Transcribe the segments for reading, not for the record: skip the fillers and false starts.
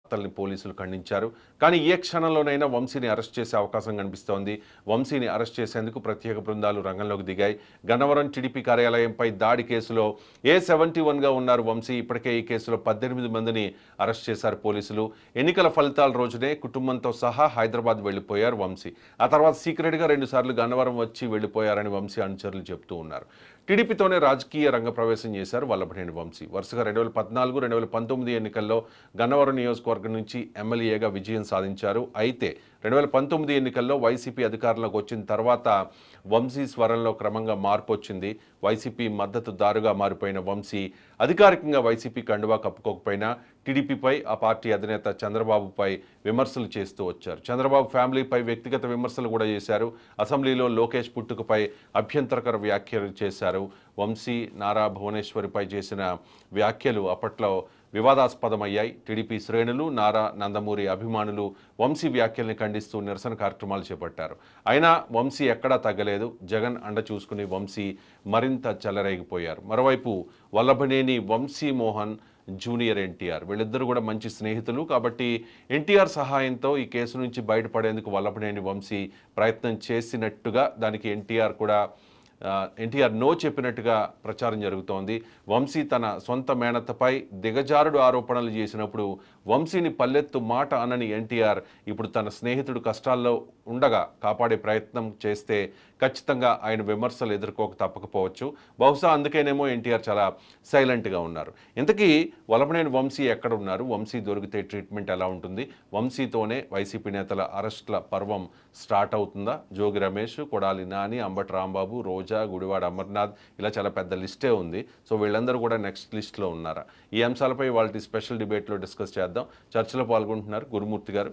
వార్తల్ని పోలీసులు ఖండించారు. కానీ ఏ క్షణంలోనైనా వంశీని అరెస్ట్ చేసే అవకాశం కనిపిస్తోంది. వంశీని అరెస్ట్ చేసేందుకు ప్రత్యేక బృందాలు రంగంలోకి దిగాయి. గన్నవరం టీడీపీ కార్యాలయంపై దాడి కేసులో A71గా ఉన్నారు వంశీ. ఇప్పటికే ఈ కేసులో 18 మందిని అరెస్ట్ చేశారు పోలీసులు. ఎన్నికల ఫలితాల రోజునే కుటుంబంతో సహా హైదరాబాద్ వెళ్లిపోయారు వంశీ. ఆ తర్వాత సీక్రెట్గా 2 సార్లు గన్నవరం వచ్చి వెళ్లిపోయారని వంశీ అనుచరులు చెబుతూ ఉన్నారు. టీడీపీతోనే రాజకీయ రంగ ప్రవేశం చేశారు వల్లభనేని వంశీ. వరుసగా 2014, 2019 ఎన్నికల్లో గన్నవరం నియోజకవర్గం నుంచి ఎమ్మెల్యేగా విజయం సాధించారు. అయితే 2019 ఎన్నికల్లో వైసీపీ అధికారంలోకి వచ్చిన తర్వాత వంశీ స్వరంలో క్రమంగా మార్పు వచ్చింది. వైసీపీ మద్దతుదారుగా మారిపోయిన వంశీ అధికారికంగా వైసీపీ కండువా కప్పుకోకపోయినా టీడీపీపై, ఆ పార్టీ అధినేత చంద్రబాబుపై విమర్శలు చేస్తూ వచ్చారు. చంద్రబాబు ఫ్యామిలీపై వ్యక్తిగత విమర్శలు కూడా చేశారు. అసెంబ్లీలో లోకేష్ పుట్టుకపై అభ్యంతరకర వ్యాఖ్యలు చేశారు. వంశీ నారా భువనేశ్వరిపై చేసిన వ్యాఖ్యలు అప్పట్లో వివాదాస్పదమయ్యాయి. టీడీపీ శ్రేణులు, నారా నందమూరి అభిమానులు వంశీ వ్యాఖ్యల్ని ఖండిస్తూ నిరసన కార్యక్రమాలు చేపట్టారు. అయినా వంశీ ఎక్కడా తగ్గలేదు. జగన్ అండ చూసుకుని వంశీ మరింత చెలరేగిపోయారు. మరోవైపు వల్లభనేని వంశీ మోహన్ జూనియర్ ఎన్టీఆర్ వీళ్ళిద్దరూ కూడా మంచి స్నేహితులు. కాబట్టి ఎన్టీఆర్ సహాయంతో ఈ కేసు నుంచి బయటపడేందుకు వల్లభనేని వంశీ ప్రయత్నం చేసినట్టుగా, దానికి ఎన్టీఆర్ నో చెప్పినట్టుగా ప్రచారం జరుగుతోంది. వంశీ తన సొంత మేనత్తపై దిగజారుడు ఆరోపణలు చేసినప్పుడు వంశీని పల్లెత్తు మాట అనని ఎన్టీఆర్ ఇప్పుడు తన స్నేహితుడు కష్టాల్లో ఉండగా కాపాడే ప్రయత్నం చేస్తే ఖచ్చితంగా ఆయన విమర్శలు ఎదుర్కోక తప్పకపోవచ్చు. బహుశా అందుకేనేమో ఎన్టీఆర్ చాలా సైలెంట్గా ఉన్నారు. ఇంతకీ వల్లభనేని వంశీ ఎక్కడ ఉన్నారు? వంశీ దొరికితే ట్రీట్మెంట్ ఎలా ఉంటుంది? వంశీతోనే వైసీపీ నేతల అరెస్టుల పర్వం స్టార్ట్ అవుతుందా? జోగి రమేష్, కొడాలి నాని, అంబటి రాంబాబు, రోజా, గుడివాడ అమర్నాథ్, ఇలా చాలా పెద్ద లిస్టే ఉంది. సో వీళ్ళందరూ కూడా నెక్స్ట్ లిస్ట్లో ఉన్నారా? ఈ అంశాలపై వాళ్ళ స్పెషల్ డిబేట్లో డిస్కస్ చేద్దాం. చర్చలో పాల్గొంటున్నారు గురుమూర్తి గారు,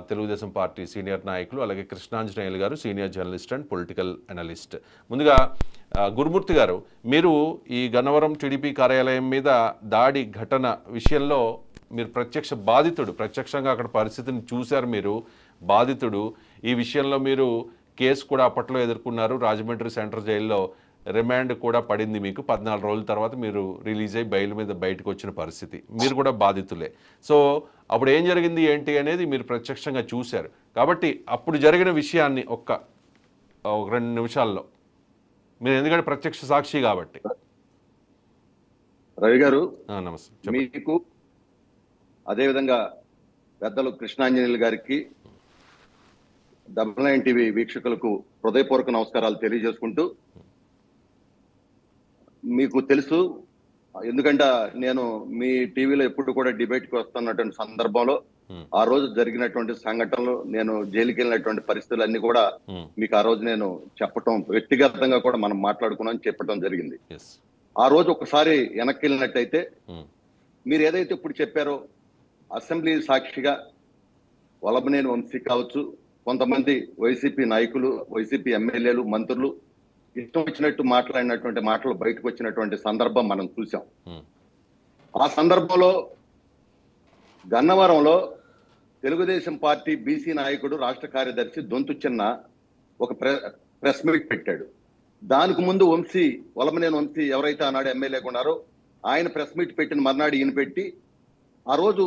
తెలుగుదేశం పార్టీ సీనియర్ నాయకులు, అలాగే కృష్ణాంజనేయులు గారు, senior journalist and political analyst. ముందుగా గురుమూర్తి గారు, మీరు ఈ గన్నవరం టీడీపీ కార్యాలయం మీద దాడి ఘటన విషయంలో మీరు ప్రత్యక్షంగా అక్కడ పరిస్థితిని చూశారు. మీరు బాధితుడు. ఈ విషయంలో మీరు కేసు కూడా అప్పట్లో ఎదుర్కొన్నారు. రాజమండ్రి సెంట్రల్ జైల్లో రిమాండ్ కూడా పడింది మీకు. 14 రోజుల తర్వాత మీరు రిలీజ్ అయ్యి బెయిల్ మీద బయటకు వచ్చిన పరిస్థితి. మీరు కూడా బాధితులే. సో అప్పుడు ఏం జరిగింది ఏంటి అనేది మీరు ప్రత్యక్షంగా చూశారు. కాబట్టి అప్పుడు జరిగిన విషయాన్ని ఒక 2 నిమిషాల్లో మీరు, ఎందుకంటే ప్రత్యక్ష సాక్షి కాబట్టి. రవి గారు నమస్తే. మీకు అదేవిధంగా పెద్దలు కృష్ణాంజనేయులు గారికి, 9 టీవీ వీక్షకులకు హృదయపూర్వక నమస్కారాలు తెలియజేసుకుంటూ, మీకు తెలుసు, ఎందుకంటే నేను మీ టీవీలో ఎప్పుడు కూడా డిబేట్కి వస్తున్నటువంటి సందర్భంలో ఆ రోజు జరిగినటువంటి సంఘటనలు, నేను జైలుకి వెళ్ళినటువంటి పరిస్థితులన్నీ కూడా మీకు ఆ రోజు నేను చెప్పటం, వ్యక్తిగతంగా కూడా మనం మాట్లాడుకున్నాం, చెప్పడం జరిగింది. ఆ రోజు ఒకసారి వెనక్కి వెళ్ళినట్టయితే మీరు ఏదైతే ఇప్పుడు చెప్పారో, అసెంబ్లీ సాక్షిగా వల్లభనేని వంశీ కావచ్చు, కొంతమంది వైసీపీ నాయకులు, వైసీపీ ఎమ్మెల్యేలు, మంత్రులు ఇష్టం వచ్చినట్టు మాట్లాడినటువంటి మాటలు బయటకు వచ్చినటువంటి సందర్భం మనం చూసాం. ఆ సందర్భంలో గన్నవరంలో తెలుగుదేశం పార్టీ బీసీ నాయకుడు, రాష్ట్ర కార్యదర్శి దొంతు చిన్న ఒక ప్రెస్ మీట్ పెట్టాడు. దానికి ముందు వల్లభనేని వంశీ ఎవరైతే ఆనాడు ఎమ్మెల్యేగా ఉన్నారో ఆయన ప్రెస్ మీట్ పెట్టిన మర్నాడు ఈయన పెట్టి ఆ రోజు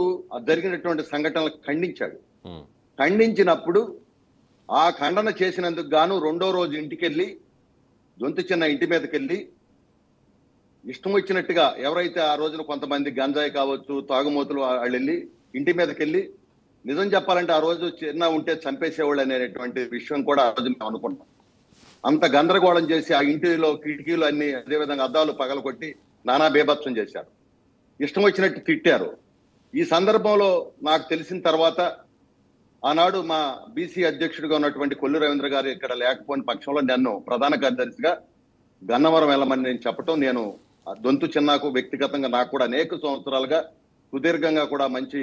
జరిగినటువంటి సంఘటనలు ఖండించాడు. ఖండించినప్పుడు ఆ ఖండన చేసినందుకు గాను 2వ రోజు ఇంటికెళ్ళి, దొంతు చిన్న ఇంటి మీదకి వెళ్ళి ఇష్టం వచ్చినట్టుగా, ఎవరైతే ఆ రోజున కొంతమంది గంజాయి కావచ్చు, తాగుమూతులు, వాళ్ళు వెళ్ళి ఇంటి మీదకి వెళ్ళి, నిజం చెప్పాలంటే ఆ రోజు చిన్న ఉంటే చంపేసేవాళ్ళు అనేటువంటి విషయం కూడా ఆ రోజు మేము అనుకుంటాం. అంత గందరగోళం చేసి ఆ ఇంటిలో కిటికీలు అన్ని, అదేవిధంగా అద్దాలు పగలగొట్టి నానా బీభత్సం చేశారు, ఇష్టం వచ్చినట్టు తిట్టారు. ఈ సందర్భంలో నాకు తెలిసిన తర్వాత ఆనాడు మా బీసీ అధ్యక్షుడిగా ఉన్నటువంటి కొల్లు రవీంద్ర గారు ఇక్కడ లేకపోయిన పక్షంలో నన్ను ప్రధాన కార్యదర్శిగా గన్నవరం వెళ్ళమని నేను చెప్పటం, నేను దొంతు చిన్నకు వ్యక్తిగతంగా నాకు కూడా అనేక సంవత్సరాలుగా సుదీర్ఘంగా కూడా మంచి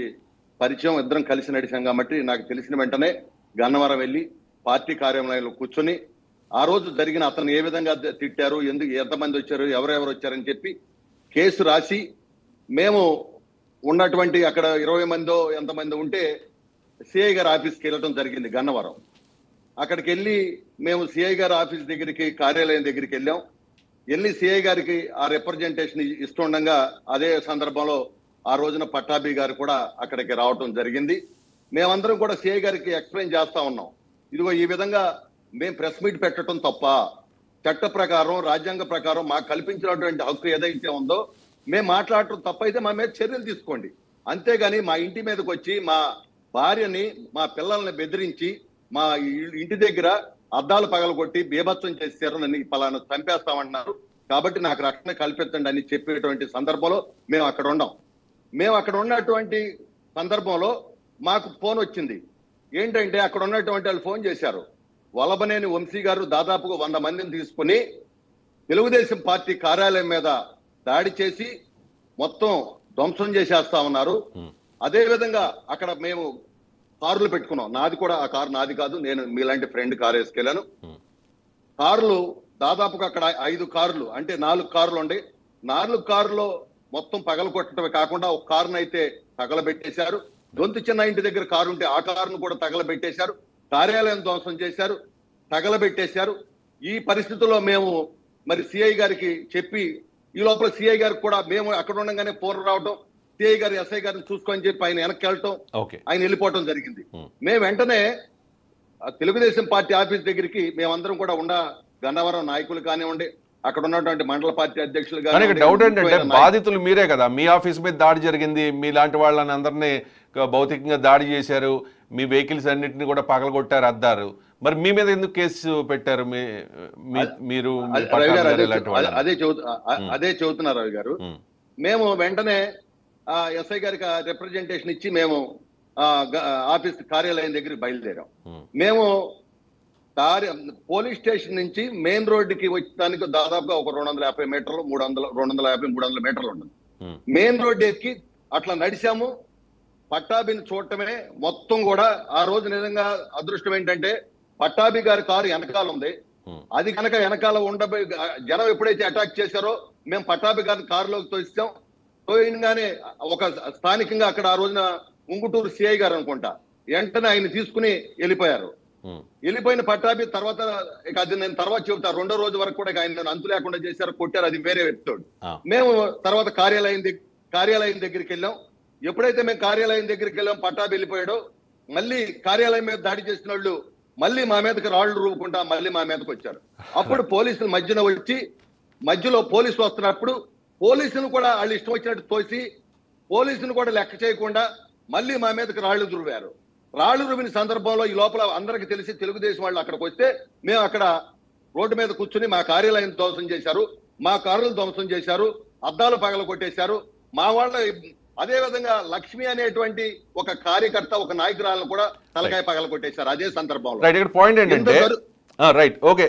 పరిచయం, ఇద్దరం కలిసి నడిచాం. కాబట్టి నాకు తెలిసిన వెంటనే గన్నవరం వెళ్ళి పార్టీ కార్యాలయంలో కూర్చొని ఆ రోజు జరిగిన, అతను ఏ విధంగా తిట్టారు, ఎంతమంది వచ్చారు, ఎవరెవరు వచ్చారని చెప్పి కేసు రాసి, మేము ఉన్నటువంటి అక్కడ 20 మందో ఎంతమంది ఉంటే సిఐ గారి ఆఫీస్కి వెళ్ళడం జరిగింది గన్నవరం. అక్కడికి వెళ్ళి మేము సిఐ గారి ఆఫీస్ దగ్గరికి, కార్యాలయం దగ్గరికి వెళ్ళాం. వెళ్ళి సిఐ గారికి ఆ రిప్రజెంటేషన్ ఇస్తుండగా అదే సందర్భంలో ఆ రోజున పట్టాభి గారు కూడా అక్కడికి రావటం జరిగింది. మేమందరం కూడా సిఐ గారికి ఎక్స్ప్లెయిన్ చేస్తా ఉన్నాం. ఇదిగో ఈ విధంగా మేము ప్రెస్ మీట్ పెట్టడం తప్ప, చట్ట ప్రకారం రాజ్యాంగ ప్రకారం మాకు కల్పించినటువంటి హక్కు ఏదైతే ఉందో మేము మాట్లాడటం తప్పైతే మా మీద చర్యలు తీసుకోండి. అంతేగాని మా ఇంటి మీదకి వచ్చి మా భార్యని మా పిల్లల్ని బెదిరించి మా ఇంటి దగ్గర అద్దాలు పగలగొట్టి బీభత్సం చేశారు, నన్ను పలానా చంపేస్తామన్నారు, కాబట్టి నాకు రక్షణ కల్పించండి అని చెప్పేటువంటి సందర్భంలో మేము అక్కడ ఉన్నాం. మేము అక్కడ ఉన్నటువంటి సందర్భంలో మాకు ఫోన్ వచ్చింది. ఏంటంటే అక్కడ ఉన్నటువంటి వాళ్ళు ఫోన్ చేశారు, వలభనేని వంశీ గారు దాదాపుగా 100 మందిని తీసుకుని తెలుగుదేశం పార్టీ కార్యాలయం మీద దాడి చేసి మొత్తం ధ్వంసం చేసేస్తా ఉన్నారు. అదే విధంగా అక్కడ మేము కార్లు పెట్టుకున్నాం. నాది కూడా ఆ కారు నాది కాదు, నేను మీలాంటి ఫ్రెండ్ కారు వేసుకెళ్ళాను. కార్లు దాదాపుగా అక్కడ 5 కార్లు అంటే 4 కార్లు ఉండే, 4 కార్లో మొత్తం పగలగొట్టడమే కాకుండా ఒక కారును అయితే తగలబెట్టేశారు. దొంతు చిన్న ఇంటి దగ్గర కారు ఉంటే ఆ కారును కూడా తగలబెట్టేశారు. కార్యాలయం ధ్వంసం చేశారు, తగలబెట్టేశారు. ఈ పరిస్థితుల్లో మేము మరి సిఐ గారికి చెప్పి, ఈ లోపల సిఐ గారికి కూడా మేము అక్కడ ఉండగానే ఫోన్ రావటం, సిఐ గారు ఎస్ఐ గారిని చూసుకొని చెప్పి ఆయన వెనక్కి వెళ్ళటం, ఆయన వెళ్ళిపోవటం జరిగింది. మేము వెంటనే తెలుగుదేశం పార్టీ ఆఫీస్ దగ్గరికి మేమందరం కూడా గన్నవరం నాయకులు కానివ్వండి, అక్కడ ఉన్నటువంటి మండల పార్టీ అధ్యక్షులు కానీ డౌట్ ఏంటంటే బాధితులు మీరే కదా, మీ ఆఫీస్ మీద దాడి జరిగింది, మీలాంటి వాళ్ళని అందరినీ భౌతికంగా దాడి చేశారు, మీ వెహికల్స్ అన్నింటినీ కూడా పగలగొట్టారు, అద్దారు, మరి మీ మీద ఎందుకు కేసు పెట్టారు? మీరు అదే చెబుతున్నారు రవి గారు. మేము వెంటనే ఎస్ఐ గారికి రిప్రజెంటేషన్ ఇచ్చి మేము ఆఫీస్ కార్యాలయం దగ్గరికి బయలుదేరాం. మేము పోలీస్ స్టేషన్ నుంచి మెయిన్ రోడ్డుకి వచ్చడానికి దాదాపుగా ఒక 250 మీటర్లు 250-300 మీటర్లు ఉంటుంది. మెయిన్ రోడ్డు ఎక్కి అట్లా నడిచాము. పట్టాభిని చూడటమే మొత్తం కూడా ఆ రోజు నిజంగా అదృష్టం ఏంటంటే పట్టాభి గారి కారు వెనకాల ఉంది. అది కనుక వెనకాల ఉండబోయి జనం ఎప్పుడైతే అటాక్ చేశారో మేము పట్టాభి గారి కారులోకి తోసాం. తోయగానే ఒక స్థానికంగా అక్కడ ఆ రోజున ఉంగుటూరు సిఐ గారు అనుకుంటా వెంటనే ఆయన తీసుకుని వెళ్ళిపోయారు. వెళ్ళిపోయిన పట్టాభి తర్వాత ఇక అది నేను తర్వాత చెబుతా, 2వ రోజు వరకు కూడా ఆయన అంతు లేకుండా చేశారు, కొట్టారు, అది వేరే ఎపిసోడ్. మేము తర్వాత కార్యాలయం దగ్గరికి వెళ్ళాం. ఎప్పుడైతే మేము కార్యాలయం దగ్గరికి వెళ్ళాం పట్టాభి వెళ్ళిపోయాడో మళ్ళీ కార్యాలయం మీద దాడి చేసిన వాళ్ళు మళ్ళీ మా మీదకి రాళ్లు రూపుకుంటా మళ్ళీ మా మీదకి వచ్చారు. అప్పుడు పోలీసులు మధ్యలో పోలీసులు వస్తున్నప్పుడు పోలీసులు కూడా వాళ్ళు ఇష్టం వచ్చినట్టు తోసి పోలీసులు కూడా లెక్క చేయకుండా మళ్ళీ మా మీదకి రాళ్లు రువ్వారు. రాళ్లు రువిన సందర్భంలో ఈ లోపల అందరికి తెలిసి తెలుగుదేశం వాళ్ళు అక్కడికి వస్తే మేము అక్కడ రోడ్డు మీద కూర్చుని మా కార్యాలయం ధ్వంసం చేశారు, మా కారులు ధ్వంసం చేశారు, అద్దాలు పగల కొట్టేశారు. మా వాళ్ళ అదే విధంగా లక్ష్మి అనేటువంటి ఒక కార్యకర్త ఒక నాయకురాలను కూడా తలకాయ పగల కొట్టేశారు అదే సందర్భంలో. పాయింట్ ఏంటంటే రైట్, ఓకే,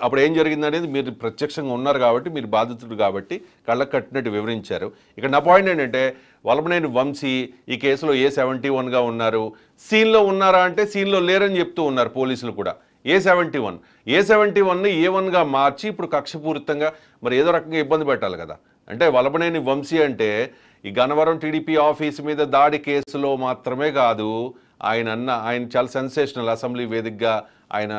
అప్పుడు ఏం జరిగింది అనేది మీరు ప్రత్యక్షంగా ఉన్నారు కాబట్టి, మీరు బాధితుడు కాబట్టి కళ్ళకు కట్టినట్టు వివరించారు. ఇక్కడ నా పాయింట్ ఏంటంటే వలభనేని వంశీ ఈ కేసులో A71గా ఉన్నారు, సీన్లో ఉన్నారా అంటే సీన్లో లేరని చెప్తూ ఉన్నారు పోలీసులు కూడా. A71ని A1గా మార్చి ఇప్పుడు కక్షపూరితంగా మరి ఏదో రకంగా ఇబ్బంది పెట్టాలి కదా. అంటే వలభనేని వంశీ అంటే ఈ గన్నవరం టీడీపీ ఆఫీస్ మీద దాడి కేసులో మాత్రమే కాదు, ఆయన చాలా సెన్సేషనల్ అసెంబ్లీ వేదికగా ఆయన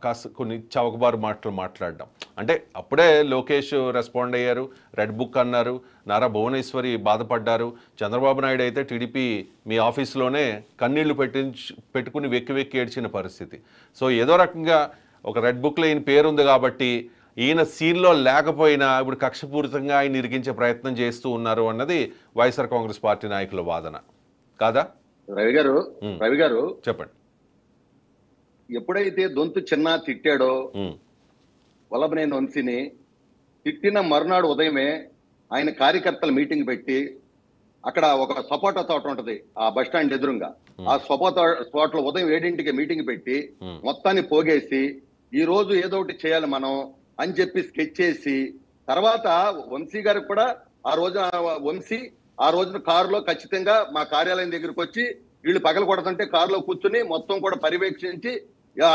కాస్త కొన్ని చౌకబారు మాటలు మాట్లాడడం, అంటే అప్పుడే లోకేష్ రెస్పాండ్ అయ్యారు, రెడ్ బుక్ అన్నారు, నారా భువనేశ్వరి బాధపడ్డారు, చంద్రబాబు నాయుడు అయితే టీడీపీ మీ ఆఫీస్లోనే కన్నీళ్లు పెట్టుకుని వెక్కి ఏడ్చిన పరిస్థితి. సో ఏదో రకంగా ఒక రెడ్ బుక్లో ఈయన పేరుంది కాబట్టి ఈయన సీన్లో లేకపోయినా ఇప్పుడు కక్షపూరితంగా ఆయన ఇరికించే ప్రయత్నం చేస్తూ ఉన్నారు అన్నది వైఎస్ఆర్ కాంగ్రెస్ పార్టీ నాయకుల వాదన కాదా? రవి గారు చెప్పండి. ఎప్పుడైతే దొంతు చిన్న తిట్టాడో వల్లభనేని వంశీని, తిట్టిన మరునాడు ఉదయమే ఆయన కార్యకర్తల మీటింగ్ పెట్టి అక్కడ ఒక సపోటా తోట ఉంటది ఆ బస్ స్టాండ్ ఎదురుగా, ఆ సపోటా తోటలో ఉదయం 7ంటికి మీటింగ్ పెట్టి మొత్తాన్ని పోగేసి ఈ రోజు ఏదో ఒకటి చేయాలి మనం అని చెప్పి స్కెచ్ చేసి, తర్వాత వంశీ గారికి కూడా ఆ రోజున కారులో ఖచ్చితంగా మా కార్యాలయం దగ్గరికి వచ్చి వీళ్ళు పగల కొడుతుంటే కారులో కూర్చుని మొత్తం కూడా పర్యవేక్షించి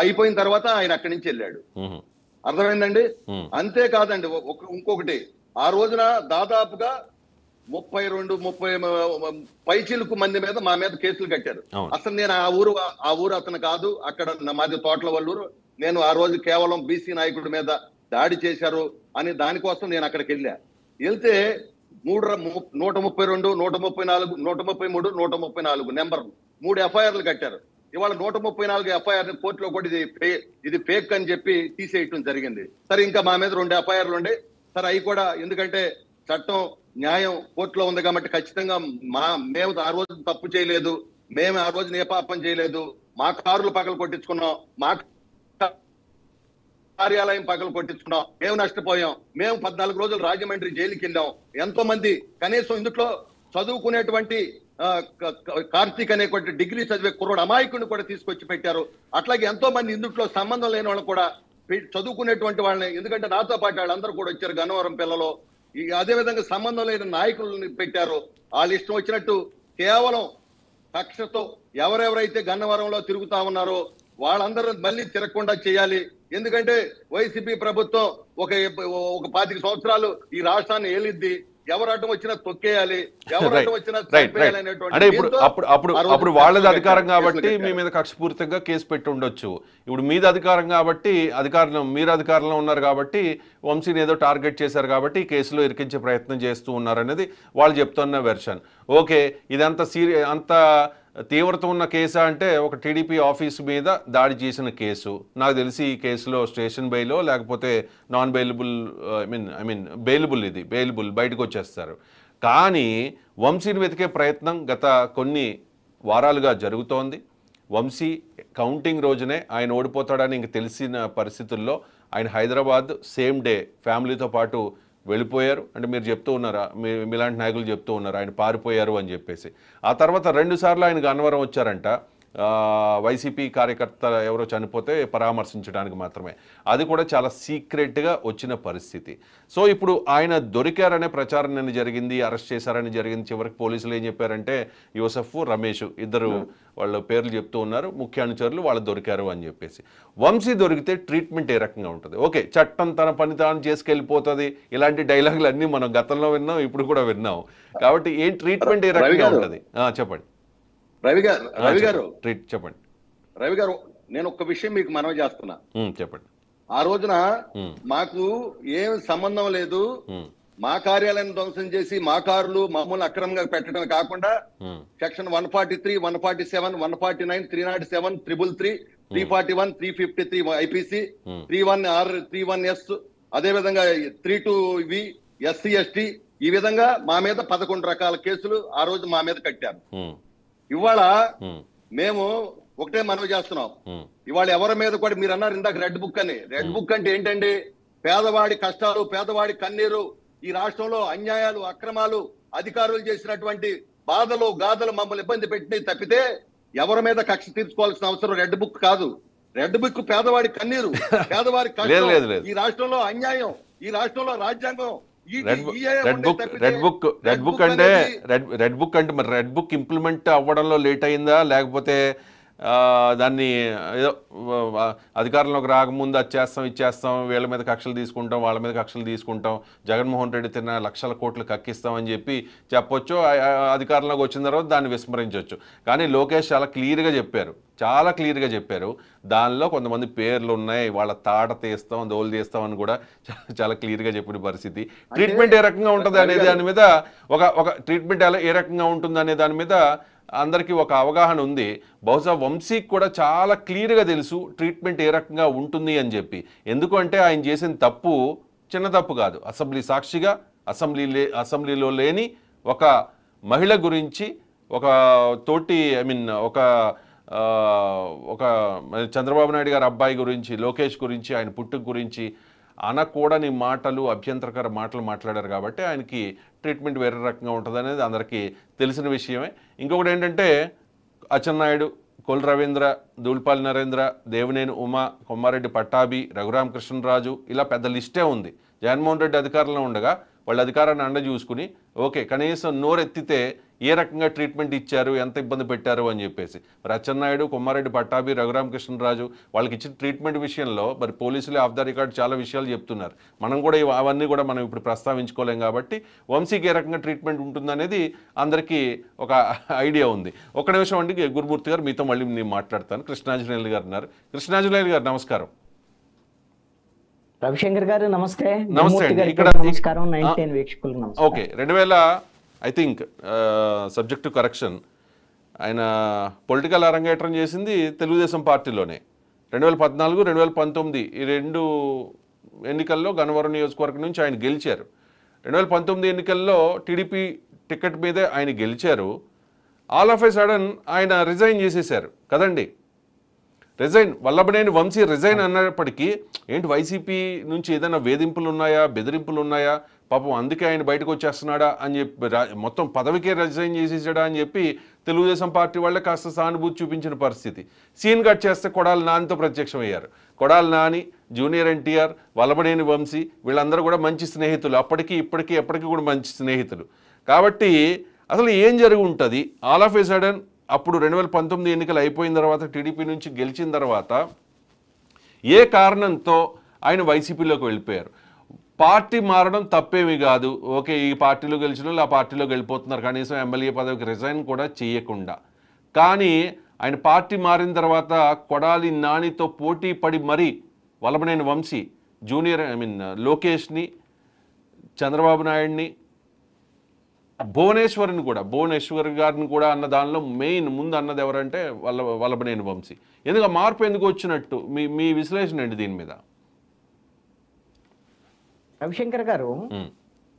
అయిపోయిన తర్వాత ఆయన అక్కడి నుంచి వెళ్ళాడు. అర్థమైందండి? అంతేకాదండి, ఇంకొకటి ఆ రోజున దాదాపుగా 32-30 పైచీలకు మంది మీద మా మీద కేసులు కట్టారు. అసలు నేను ఆ ఊరు అతను కాదు, అక్కడ మాది తోటల వల్లూరు, నేను ఆ రోజు కేవలం బీసీ నాయకుడి మీద దాడి చేశారు అని దానికోసం నేను అక్కడికి వెళ్తే 132, 134, 133, 134 నెంబర్ 3 ఎఫ్ఐఆర్లు కట్టారు. ఇవాళ 134 ఎఫ్ఐఆర్ కోర్టులో కూడా ఇది ఫేక్ అని చెప్పి తీసేయటం జరిగింది. సరే, ఇంకా మా మీద 2 ఎఫ్ఐఆర్లు ఉండే, సరే అవి కూడా ఎందుకంటే చట్టం న్యాయం కోర్టులో ఉంది కాబట్టి ఖచ్చితంగా మేము ఆ రోజు తప్పు చేయలేదు, మేము ఆ రోజు ఏ పాపం చేయలేదు, మా కార్లు పగలు కొట్టించుకున్నాం, మా కార్యాలయం పగలు కొట్టించుకున్నాం, మేము నష్టపోయాం, మేము 14 రోజులు రాజమండ్రి జైలుకి వెళ్ళాం. ఎంతో మంది కనీసం ఇందులో చదువుకునేటువంటి కార్తీక్ అనేటువంటి డిగ్రీ చదివే కుర్రోడు అమాయకుడిని కూడా తీసుకొచ్చి పెట్టారు. అట్లాగే ఎంతో మంది ఇందులో సంబంధం లేని వాళ్ళు కూడా చదువుకునేటువంటి వాళ్ళని, ఎందుకంటే నాతో పాటు వాళ్ళందరూ కూడా వచ్చారు గన్నవరం పిల్లలు. అదే విధంగా సంబంధం లేని నాయకులను పెట్టారు. వాళ్ళు ఇష్టం వచ్చినట్టు కేవలం కక్షతో ఎవరెవరైతే గన్నవరంలో తిరుగుతా ఉన్నారో వాళ్ళందరూ మళ్ళీ తిరగకుండా చేయాలి. ఎందుకంటే వైసీపీ ప్రభుత్వం ఒక 25 సంవత్సరాలు ఈ రాష్ట్రాన్ని ఏలిద్ది, ఎవరు అడ్డం వచ్చినా తొక్కేయాలి, ఎవరు అడ్డం వచ్చినా చంపేయాలి అంటే అప్పుడు వాళ్ళది అధికారం కాబట్టి మీ మీద కక్షపూరితంగా కేసు పెట్టి ఉండొచ్చు. ఇప్పుడు మీది అధికారం కాబట్టి మీరు అధికారంలో ఉన్నారు కాబట్టి వంశీని ఏదో టార్గెట్ చేశారు కాబట్టి ఈ కేసులో ఇరికించే ప్రయత్నం చేస్తూ ఉన్నారనేది వాళ్ళు చెప్తున్న వెర్షన్. ఓకే, ఇదంతా అంత తీవ్రత ఉన్న కేసా అంటే ఒక టీడీపీ ఆఫీసు మీద దాడి చేసిన కేసు. నాకు తెలిసి ఈ కేసులో స్టేషన్ బెయిలో లేకపోతే నాన్ బెయిలబుల్ బెయిలబుల్, ఇది బెయిలబుల్, బయటకు వచ్చేస్తారు. కానీ వంశీని వెతికే ప్రయత్నం గత కొన్ని వారాలుగా జరుగుతోంది. వంశీ కౌంటింగ్ రోజునే ఆయన ఓడిపోతాడని ఇంక తెలిసిన పరిస్థితుల్లో ఆయన హైదరాబాద్ సేమ్ డే ఫ్యామిలీతో పాటు వెళ్ళిపోయారు. అంటే మీరు చెప్తూ ఉన్నారా, మీలాంటి నాయకులు చెప్తూ ఉన్నారు ఆయన పారిపోయారు అని చెప్పేసి. ఆ తర్వాత 2 సార్లు ఆయన గన్నవరం వచ్చారంట, వైసీపీ కార్యకర్త ఎవరో చనిపోతే పరామర్శించడానికి మాత్రమే. అది కూడా చాలా సీక్రెట్గా వచ్చిన పరిస్థితి. సో ఇప్పుడు ఆయన దొరికారనే ప్రచారం నిన్న జరిగింది, అరెస్ట్ చేశారని జరిగింది. చివరికి పోలీసులు ఏం చెప్పారంటే యూసఫ్, రమేష్ ఇద్దరు వాళ్ళ పేర్లు చెప్తూ ఉన్నారు, ముఖ్య అనుచరులు, వాళ్ళు దొరికారు అని చెప్పేసి. వంశీ దొరికితే ట్రీట్మెంట్ ఏ రకంగా ఉంటుంది? ఓకే, చట్టం తన పని తాను చేసుకెళ్ళిపోతుంది, ఇలాంటి డైలాగులు అన్నీ మనం గతంలో విన్నాం, ఇప్పుడు కూడా విన్నాం. కాబట్టి ఏం ట్రీట్మెంట్ ఏ రకంగా ఉంటుంది చెప్పండి. రవి గారు చెప్పండి. రవి గారు, నేను ఒక్క విషయం మీకు మనవి చేస్తున్నా. చెప్పండి. ఆ రోజున మాకు ఏం సంబంధం లేదు, మా కార్యాలయం ధ్వంసం చేసి మా కార్లు మమ్మల్ని అక్రమంగా పెట్టడం కాకుండా సెక్షన్ 143, 147, 149, 307, 333, 341, 353 ఐపీసీ, 31R, 31S, అదే విధంగా 32V SC ST, ఈ విధంగా మా మీద 11 రకాల కేసులు ఆ రోజు మా మీద కట్టారు. ఇవాళ మేము ఒకటే మనవి చేస్తున్నాం, ఇవాళ ఎవరి మీద కూడా మీరు అన్నారు ఇందాక రెడ్ బుక్ అని. రెడ్ బుక్ అంటే ఏంటండి? పేదవాడి కష్టాలు, పేదవాడి కన్నీరు, ఈ రాష్ట్రంలో అన్యాయాలు, అక్రమాలు, అధికారులు చేసినటువంటి బాధలు, గాథలు మమ్మల్ని ఇబ్బంది పెట్టి తప్పితే ఎవరి మీద కక్ష తీర్చుకోవాల్సిన అవసరం రెడ్ బుక్ కాదు. రెడ్ బుక్ పేదవాడి కన్నీరు, పేదవాడి కష్టం, ఈ రాష్ట్రంలో అన్యాయం, ఈ రాష్ట్రంలో రాజ్యాంగం. రెడ్ బుక్ అంటే మరి రెడ్ బుక్ ఇంప్లిమెంట్ అవ్వడంలో లేట్ అయిందా, లేకపోతే దాన్ని ఏదో అధికారంలోకి రాకముందు అది చేస్తాం, ఇచ్చేస్తాం, వీళ్ళ మీద కక్షలు తీసుకుంటాం, వాళ్ళ మీద కక్షలు తీసుకుంటాం, జగన్మోహన్ రెడ్డి తిన్న లక్షల కోట్లు కక్కిస్తామని చెప్పి చెప్పొచ్చు, అధికారంలోకి వచ్చిన తర్వాత దాన్ని విస్మరించవచ్చు. కానీ లోకేష్ చాలా క్లియర్గా చెప్పారు, దానిలో కొంతమంది పేర్లు ఉన్నాయి, వాళ్ళ తాట తీస్తాం, దోలు తీస్తాం అని కూడా చాలా క్లియర్గా చెప్పిన పరిస్థితి. ట్రీట్మెంట్ ఏ రకంగా ఉంటుంది అనే దాని మీద ఒక ట్రీట్మెంట్ ఏ రకంగా ఉంటుంది అనే దాని మీద అందరికీ ఒక అవగాహన ఉంది. బహుశా వంశీకి కూడా చాలా క్లియర్గా తెలుసు ట్రీట్మెంట్ ఏ రకంగా ఉంటుంది అని చెప్పి. ఎందుకంటే ఆయన చేసిన తప్పు చిన్న తప్పు కాదు. అసెంబ్లీ సాక్షిగా అసెంబ్లీలో లేని ఒక మహిళ గురించి, ఒక తోటి ఒక చంద్రబాబు నాయుడు గారి అబ్బాయి గురించి, లోకేష్ గురించి, ఆయన పుట్టుక గురించి అనకూడని మాటలు, అభ్యంతరకర మాటలు మాట్లాడారు కాబట్టి ఆయనకి ట్రీట్మెంట్ వేరే రకంగా ఉంటుంది అనేది అందరికీ తెలిసిన విషయమే. ఇంకొకటి ఏంటంటే అచ్చెన్నాయుడు, కొల్ రవీంద్ర, దూల్పాల్ నరేంద్ర, దేవినేని ఉమా, కొమ్మారెడ్డి పట్టాభి, రఘురామకృష్ణరాజు, ఇలా పెద్ద లిస్టే ఉంది. జగన్మోహన్ రెడ్డి అధికారంలో ఉండగా వాళ్ళ అధికారాన్ని అండ చూసుకుని ఓకే కనీసం నోరెత్తితే ఏ రకంగా ట్రీట్మెంట్ ఇచ్చారు, ఎంత ఇబ్బంది పెట్టారు అని చెప్పేసి. మరి అచ్చెన్నాయుడు, కొమ్మారెడ్డి పట్టాభి, రఘురామకృష్ణరాజు వాళ్ళకి ఇచ్చిన ట్రీట్మెంట్ విషయంలో మరి పోలీసులు ఆఫ్ ద రికార్డ్ చాలా విషయాలు చెప్తున్నారు. మనం కూడా అవన్నీ కూడా మనం ఇప్పుడు ప్రస్తావించుకోలేం కాబట్టి వంశీకి ఏ రకంగా ట్రీట్మెంట్ ఉంటుందనేది అందరికీ ఒక ఐడియా ఉంది. ఒక నిమిషం అండి గురుమూర్తి గారు, మీతో మళ్ళీ నేను మాట్లాడతాను. కృష్ణాంజనేయులు గారు ఉన్నారు. కృష్ణాంజనేయులు గారు నమస్కారం. రవిశంకర్ గారు నమస్తే. నమస్తే గురుమూర్తి అండి. గారికి ఇక్కడ కూడా నమస్కారం. 910 వీక్షకులకు నమస్కారం. Okay, I think subject to correction, ఆయన పొలిటికల్ అరంగేట్రం చేసింది తెలుగుదేశం పార్టీలోనే. 2014, 2019 ఈ 2 ఎన్నికల్లో గన్నవరం నియోజకవర్గం నుంచి ఆయన గెలిచారు. 2019 ఎన్నికల్లో టీడీపీ టికెట్ మీదే ఆయన గెలిచారు. ఆల్ ఆఫ్ ఏ సడన్ ఆయన రిజైన్ చేసేశారు కదండి. రిజైన్, వల్లభనేని వంశీ రిజైన్ అన్నప్పటికీ ఏంటి వైసీపీ నుంచి ఏదైనా వేధింపులు ఉన్నాయా, బెదిరింపులు ఉన్నాయా, పాపం అందుకే ఆయన బయటకు వచ్చేస్తున్నాడా అని చెప్పి మొత్తం పదవికే రిజైన్ చేసేసాడా అని చెప్పి తెలుగుదేశం పార్టీ వాళ్ళే కాస్త సానుభూతి చూపించిన పరిస్థితి. సీన్ కట్ చేస్తే కొడాలి నానితో ప్రత్యక్షమయ్యారు. కొడాలి నాని, జూనియర్ ఎన్టీఆర్, వల్లభనేని వంశీ వీళ్ళందరూ కూడా మంచి స్నేహితులు, అప్పటికి ఇప్పటికీ ఎప్పటికీ కూడా మంచి స్నేహితులు. కాబట్టి అసలు ఏం జరిగి ఉంటుంది? ఆల్ ఆఫ్ ఏ సడన్ అప్పుడు 2019 ఎన్నికలు అయిపోయిన తర్వాత టీడీపీ నుంచి గెలిచిన తర్వాత ఏ కారణంతో ఆయన వైసీపీలోకి వెళ్ళిపోయారు? పార్టీ మారడం తప్పేమీ కాదు, ఓకే, ఈ పార్టీలో గెలిచిన వాళ్ళు ఆ పార్టీలోకి వెళ్ళిపోతున్నారు, కనీసం ఎమ్మెల్యే పదవికి రిజైన్ కూడా చేయకుండా. కానీ ఆయన పార్టీ మారిన తర్వాత కొడాలి నానితో పోటీ పడి మరీ వల్లభనేని వంశీ లోకేష్ని, చంద్రబాబు నాయుడిని, భువనేశ్వర్ గారిని కూడా అన్న దానిలో మెయిన్ ముందు అన్నది ఎవరంటే వల్లభనేని వంశీ. ఎందుకు మార్పు ఎందుకు వచ్చినట్టు మీ విశ్లేషణ ఏంటి దీని మీద? రవిశంకర్ గారు,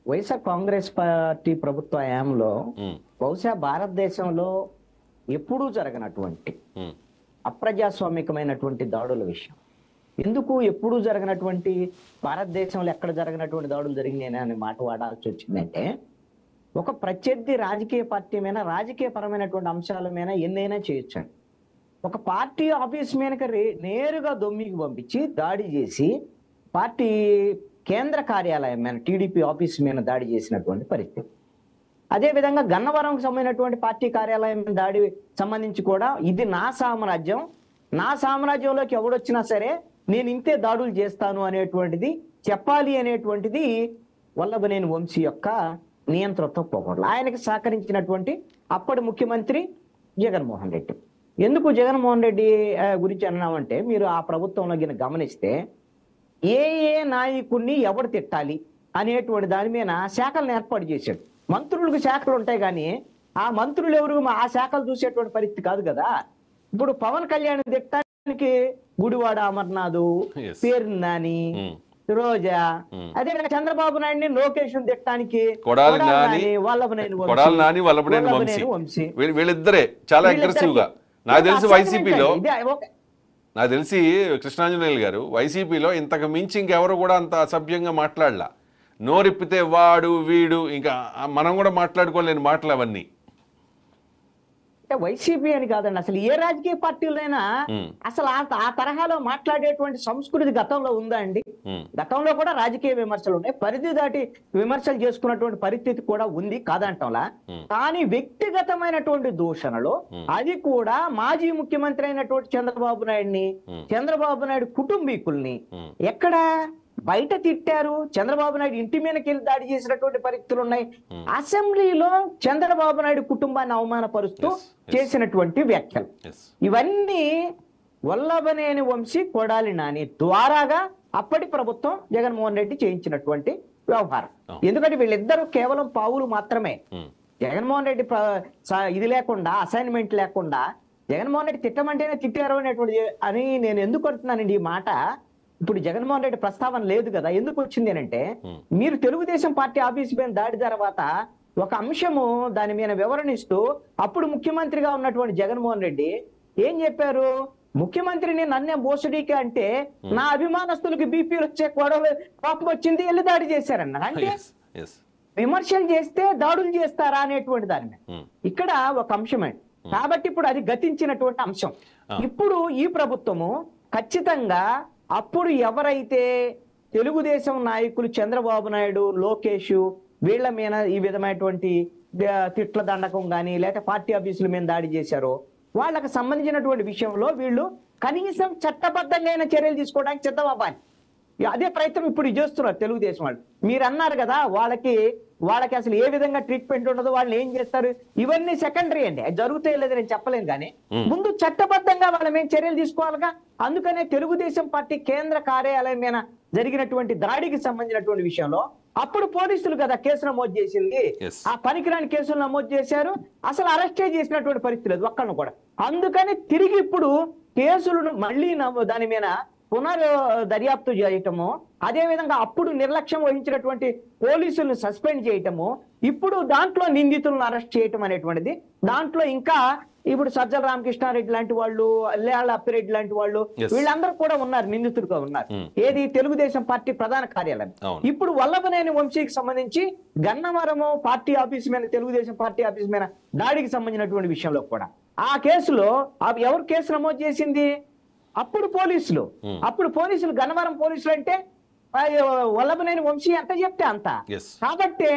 వైఎస్ఆర్ కాంగ్రెస్ పార్టీ ప్రభుత్వ హయాంలో బహుశా భారతదేశంలో ఎప్పుడూ జరగనటువంటి అప్రజాస్వామికమైనటువంటి దాడుల విషయం. ఎందుకు ఎప్పుడూ జరగనటువంటి, భారతదేశంలో ఎక్కడ జరగనటువంటి దాడులు జరిగినాయి అనే మాట వాడాల్సి వచ్చిందంటే, ఒక ప్రత్యర్థి రాజకీయ పార్టీ మీద రాజకీయపరమైనటువంటి అంశాల మీద ఎన్నైనా చేయొచ్చండి. ఒక పార్టీ ఆఫీస్ మీదకి నేరుగా దొమ్మికి పంపించి దాడి చేసి పార్టీ కేంద్ర కార్యాలయం మీద, టీడీపీ ఆఫీస్ మీద దాడి చేసినటువంటి పరిస్థితి. అదేవిధంగా గన్నవరంకు సంబంధించినటువంటి పార్టీ కార్యాలయం మీద దాడి సంబంధించి కూడా ఇది నా సామ్రాజ్యం, నా సామ్రాజ్యంలోకి ఎవడొచ్చినా సరే నేను ఇంతే దాడులు చేస్తాను అనేటువంటిది చెప్పాలి అనేటువంటిది వల్లభనేని వంశీ యొక్క నియంత్రణతో పోకూడదు. ఆయనకి సహకరించినటువంటి అప్పటి ముఖ్యమంత్రి జగన్మోహన్ రెడ్డి. ఎందుకు జగన్మోహన్ రెడ్డి గురించి అన్నామంటే, మీరు ఆ ప్రభుత్వంలో గమనిస్తే ఏ నాయకుడిని ఎవరు తిట్టాలి అనేటువంటి దాని మీద శాఖలను ఏర్పాటు చేశాడు. మంత్రులకు శాఖలు ఉంటాయి కానీ ఆ మంత్రులు ఎవరు ఆ శాఖలు చూసేటువంటి పరిస్థితి కాదు కదా. ఇప్పుడు పవన్ కళ్యాణ్ తిట్టడానికి గుడివాడ అమర్నాథ్, పేరు నాని, రోజా, అదే చంద్రబాబు నాయుడిని, లోకేష్ తిట్టడానికి కొడాలి నాని, వల్లభనేని వంశీ వీళ్ళిద్దరే చాలా అగ్రెసివ్ గా. నాకు తెలిసి వైసీపీలో, నాకు తెలిసి కృష్ణాంజనేయులు గారు వైసీపీలో ఇంతకు మించి ఇంకెవరు కూడా అంత అసభ్యంగా మాట్లాడలా. నోరిప్పితే వాడు వీడు, ఇంకా మనం కూడా మాట్లాడుకోలేని మాటలు అవన్నీ. వైసీపీ అని కాదండి, అసలు ఏ రాజకీయ పార్టీలైనా అసలు ఆ తరహాలో మాట్లాడేటువంటి సంస్కృతి గతంలో ఉందా అండి? గతంలో కూడా రాజకీయ విమర్శలు ఉన్నాయి, పరిధి దాటి విమర్శలు చేసుకున్నటువంటి పరిస్థితి కూడా ఉంది కాదంటంలా. కానీ వ్యక్తిగతమైనటువంటి దూషణలు, అది కూడా మాజీ ముఖ్యమంత్రి అయినటువంటి చంద్రబాబు నాయుడు కుటుంబీకుల్ని ఎక్కడ బయట తిట్టారు. చంద్రబాబు నాయుడు ఇంటి మీదకి వెళ్ళి దాడి చేసినటువంటి పరిస్థితులు ఉన్నాయి. అసెంబ్లీలో చంద్రబాబు నాయుడు కుటుంబాన్ని అవమానపరుస్తూ చేసినటువంటి వ్యాఖ్యలు, ఇవన్నీ వల్లభనేని వంశీ, కొడాలి నాని ద్వారాగా అప్పటి ప్రభుత్వం జగన్మోహన్ రెడ్డి చేయించినటువంటి వ్యవహారం. ఎందుకంటే వీళ్ళిద్దరూ కేవలం పావులు మాత్రమే. జగన్మోహన్ రెడ్డి ఇది లేకుండా, అసైన్మెంట్ లేకుండా జగన్మోహన్ రెడ్డి తిట్టమంటేనే తిట్టారు అనేటువంటి అని నేను ఎందుకు అంటున్నానండి ఈ మాట. ఇప్పుడు జగన్మోహన్ రెడ్డి ప్రస్తావన లేదు కదా. ఎందుకు వచ్చింది అంటే, మీరు తెలుగుదేశం పార్టీ ఆఫీస్ మీద దాడి తర్వాత ఒక అంశము దాని మీద వివరణిస్తూ అప్పుడు ముఖ్యమంత్రిగా ఉన్నటువంటి జగన్మోహన్ రెడ్డి ఏం చెప్పారు? ముఖ్యమంత్రిని నన్నే బోసుడీకి అంటే నా అభిమానస్తులకు బీపీలు వచ్చే గొడవలు పాపం వచ్చింది, వెళ్ళి దాడి చేశారన్న. అంటే విమర్శలు చేస్తే దాడులు చేస్తారా అనేటువంటి దాని మీద ఇక్కడ ఒక అంశమే. కాబట్టి ఇప్పుడు అది గతించినటువంటి అంశం. ఇప్పుడు ఈ ప్రభుత్వము ఖచ్చితంగా అప్పుడు ఎవరైతే తెలుగుదేశం నాయకులు చంద్రబాబు నాయుడు, లోకేష్ వీళ్ళ మీద ఈ విధమైనటువంటి తిట్ల దండకం కానీ లేకపోతే పార్టీ ఆఫీసుల మీద దాడి చేశారో వాళ్ళకి సంబంధించినటువంటి విషయంలో వీళ్ళు కనీసం చట్టబద్ధంగా చర్యలు తీసుకోవడానికి సిద్ధం అవ్వాలి. అదే ప్రయత్నం ఇప్పుడు చేస్తున్నారు తెలుగుదేశం వాళ్ళు. మీరు అన్నారు కదా, వాళ్ళకి వాళ్ళకి అసలు ఏ విధంగా ట్రీట్మెంట్ ఉండదు, వాళ్ళు ఏం చేస్తారు, ఇవన్నీ సెకండరీ అండి. అది జరుగుతాయో లేదో నేను చెప్పలేను, కానీ ముందు చట్టబద్ధంగా వాళ్ళ మీద చర్యలు తీసుకోవాలిగా. అందుకనే తెలుగుదేశం పార్టీ కేంద్ర కార్యాలయం మీద జరిగినటువంటి దాడికి సంబంధించినటువంటి విషయంలో అప్పుడు పోలీసులు కదా కేసు నమోదు చేసింది. ఆ పనికిరాని కేసులు నమోదు చేశారు, అసలు అరెస్టే చేసినటువంటి పరిస్థితి లేదు ఒక్కను కూడా. అందుకని తిరిగి ఇప్పుడు కేసులను మళ్ళీ దాని మీద దర్యాప్తు చేయటము, అదే విధంగా అప్పుడు నిర్లక్ష్యం వహించినటువంటి పోలీసులను సస్పెండ్ చేయటము, ఇప్పుడు దాంట్లో నిందితులను అరెస్ట్ చేయటం అనేటువంటిది, దాంట్లో ఇంకా ఇప్పుడు సజ్జల రామకృష్ణారెడ్డి లాంటి వాళ్ళు, అల్లేళ్ళ అప్పిరెడ్డి లాంటి వాళ్ళు, వీళ్ళందరూ కూడా ఉన్నారు, నిందితులుగా ఉన్నారు. ఏది తెలుగుదేశం పార్టీ ప్రధాన కార్యాలయం. ఇప్పుడు వల్లభనేని వంశీకి సంబంధించి గన్నవరము పార్టీ ఆఫీస్ మీద, తెలుగుదేశం పార్టీ ఆఫీస్ మీద దాడికి సంబంధించినటువంటి విషయంలో కూడా ఆ కేసులో ఎవరు కేసు నమోదు చేసింది? అప్పుడు పోలీసులు గన్నవరం పోలీసులు అంటే వల్లభనేని వంశీ ఎంత చెప్తే అంత. కాబట్టి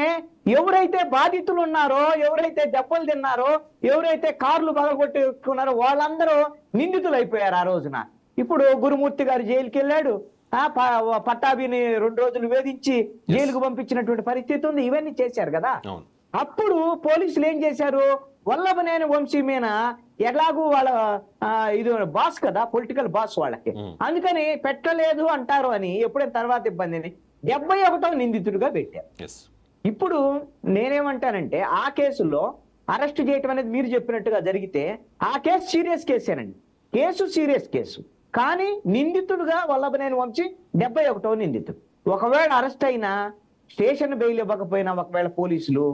ఎవరైతే బాధితులు ఉన్నారో, ఎవరైతే దెబ్బలు తిన్నారో, ఎవరైతే కార్లు పగలగొట్టుకున్నారో వాళ్ళందరూ నిందితులు అయిపోయారు ఆ రోజున. ఇప్పుడు గురుమూర్తి గారు జైలుకి వెళ్ళాడు, పట్టాభిని 2 రోజులు వేధించి జైలుకు పంపించినటువంటి పరిస్థితి ఉంది. ఇవన్నీ చేశారు కదా. అప్పుడు పోలీసులు ఏం చేశారు? వల్లభనేని వంశీ మీద ఎలాగూ వాళ్ళ ఇది బాస్ కదా, పొలిటికల్ బాస్ వాళ్ళకి, అందుకని పెట్టలేదు అంటారు అని ఎప్పుడైనా తర్వాత ఇబ్బందిని 71వ నిందితుడిగా పెట్టారు. ఇప్పుడు నేనేమంటానంటే ఆ కేసులో అరెస్ట్ చేయటం అనేది మీరు చెప్పినట్టుగా జరిగితే ఆ కేసు సీరియస్ కేసేనండి, సీరియస్ కేసు. కానీ నిందితుడుగా వల్లభనేని వంశీ 71వ నిందితుడు. ఒకవేళ అరెస్ట్ అయినా, స్టేషన్ బెయిల్ ఇవ్వకపోయినా, ఒకవేళ పోలీసులు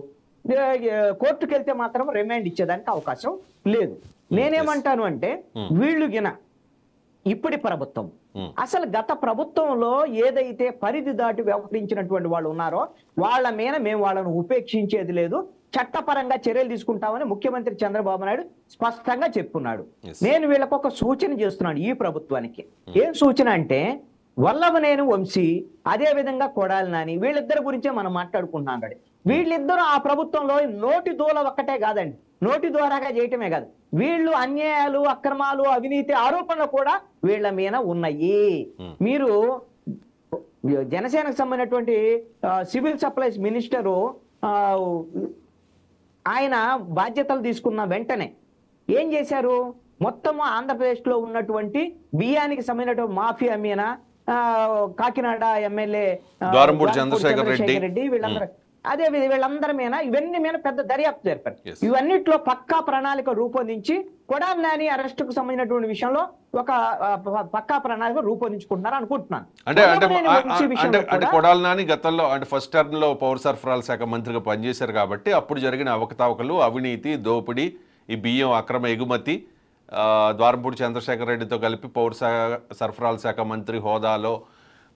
కోర్టుకు వెళ్తే మాత్రం రిమాండ్ ఇచ్చేదానికి అవకాశం లేదు. నేనేమంటాను అంటే వీళ్ళు గిన ఇప్పటి ప్రభుత్వం, అసలు గత ప్రభుత్వంలో ఏదైతే పరిధి దాటి వ్యవహరించినటువంటి వాళ్ళు ఉన్నారో వాళ్ళ మీద మేము వాళ్ళను ఉపేక్షించేది లేదు, చట్టపరంగా చర్యలు తీసుకుంటామని ముఖ్యమంత్రి చంద్రబాబు నాయుడు స్పష్టంగా చెప్పుకున్నాడు. నేను వీళ్ళకు ఒక సూచన చేస్తున్నాను ఈ ప్రభుత్వానికి. ఏం సూచన అంటే, వల్లభనేని వంశీ అదే విధంగా కొడాలి నాని వీళ్ళిద్దరి గురించే మనం మాట్లాడుకుంటున్నాం కదా. వీళ్ళిద్దరూ ఆ ప్రభుత్వంలో నోటి దూల ఒక్కటే కాదండి, నోటి ద్వారాగా చేయటమే కాదు, వీళ్ళు అన్యాయాలు, అక్రమాలు, అవినీతి ఆరోపణలు కూడా వీళ్ళ మీద ఉన్నాయి. మీరు జనసేనకు సంబంధించినటువంటి సివిల్ సప్లైస్ మినిస్టరు ఆయన బాధ్యతలు తీసుకున్న వెంటనే ఏం చేశారు? మొత్తం ఆంధ్రప్రదేశ్ లో ఉన్నటువంటి బియ్యానికి సంబంధించినటువంటి మాఫియా మీద కాకినాడ ఎమ్మెల్యే ద్వారంపూడి చంద్రశేఖర్ రెడ్డి వీళ్ళందరూ వీళ్ళందరి మీద ఇవన్నీ మీద పెద్ద దర్యాప్తు జరిపారు. ఇవన్నిట్లో పక్కా ప్రణాళిక రూపొందించి కొడాలి నాని అరెస్ట్ కు సంబంధించినటువంటి విషయంలో ఒక పక్కా ప్రణాళిక రూపొందించుకుంటున్నారు అనుకుంటున్నాను. అంటే కొడాలి నాని గతంలో అంటే ఫస్ట్ టర్మ్ లో పౌర సరఫరాల శాఖ మంత్రిగా పనిచేశారు కాబట్టి అప్పుడు జరిగిన అవకతవకలు, అవినీతి, దోపిడీ, ఈ బియ్యం అక్రమ ఎగుమతి, ద్వారంపూడి చంద్రశేఖర్ రెడ్డితో కలిపి పౌర సరఫరాల శాఖ మంత్రి హోదాలో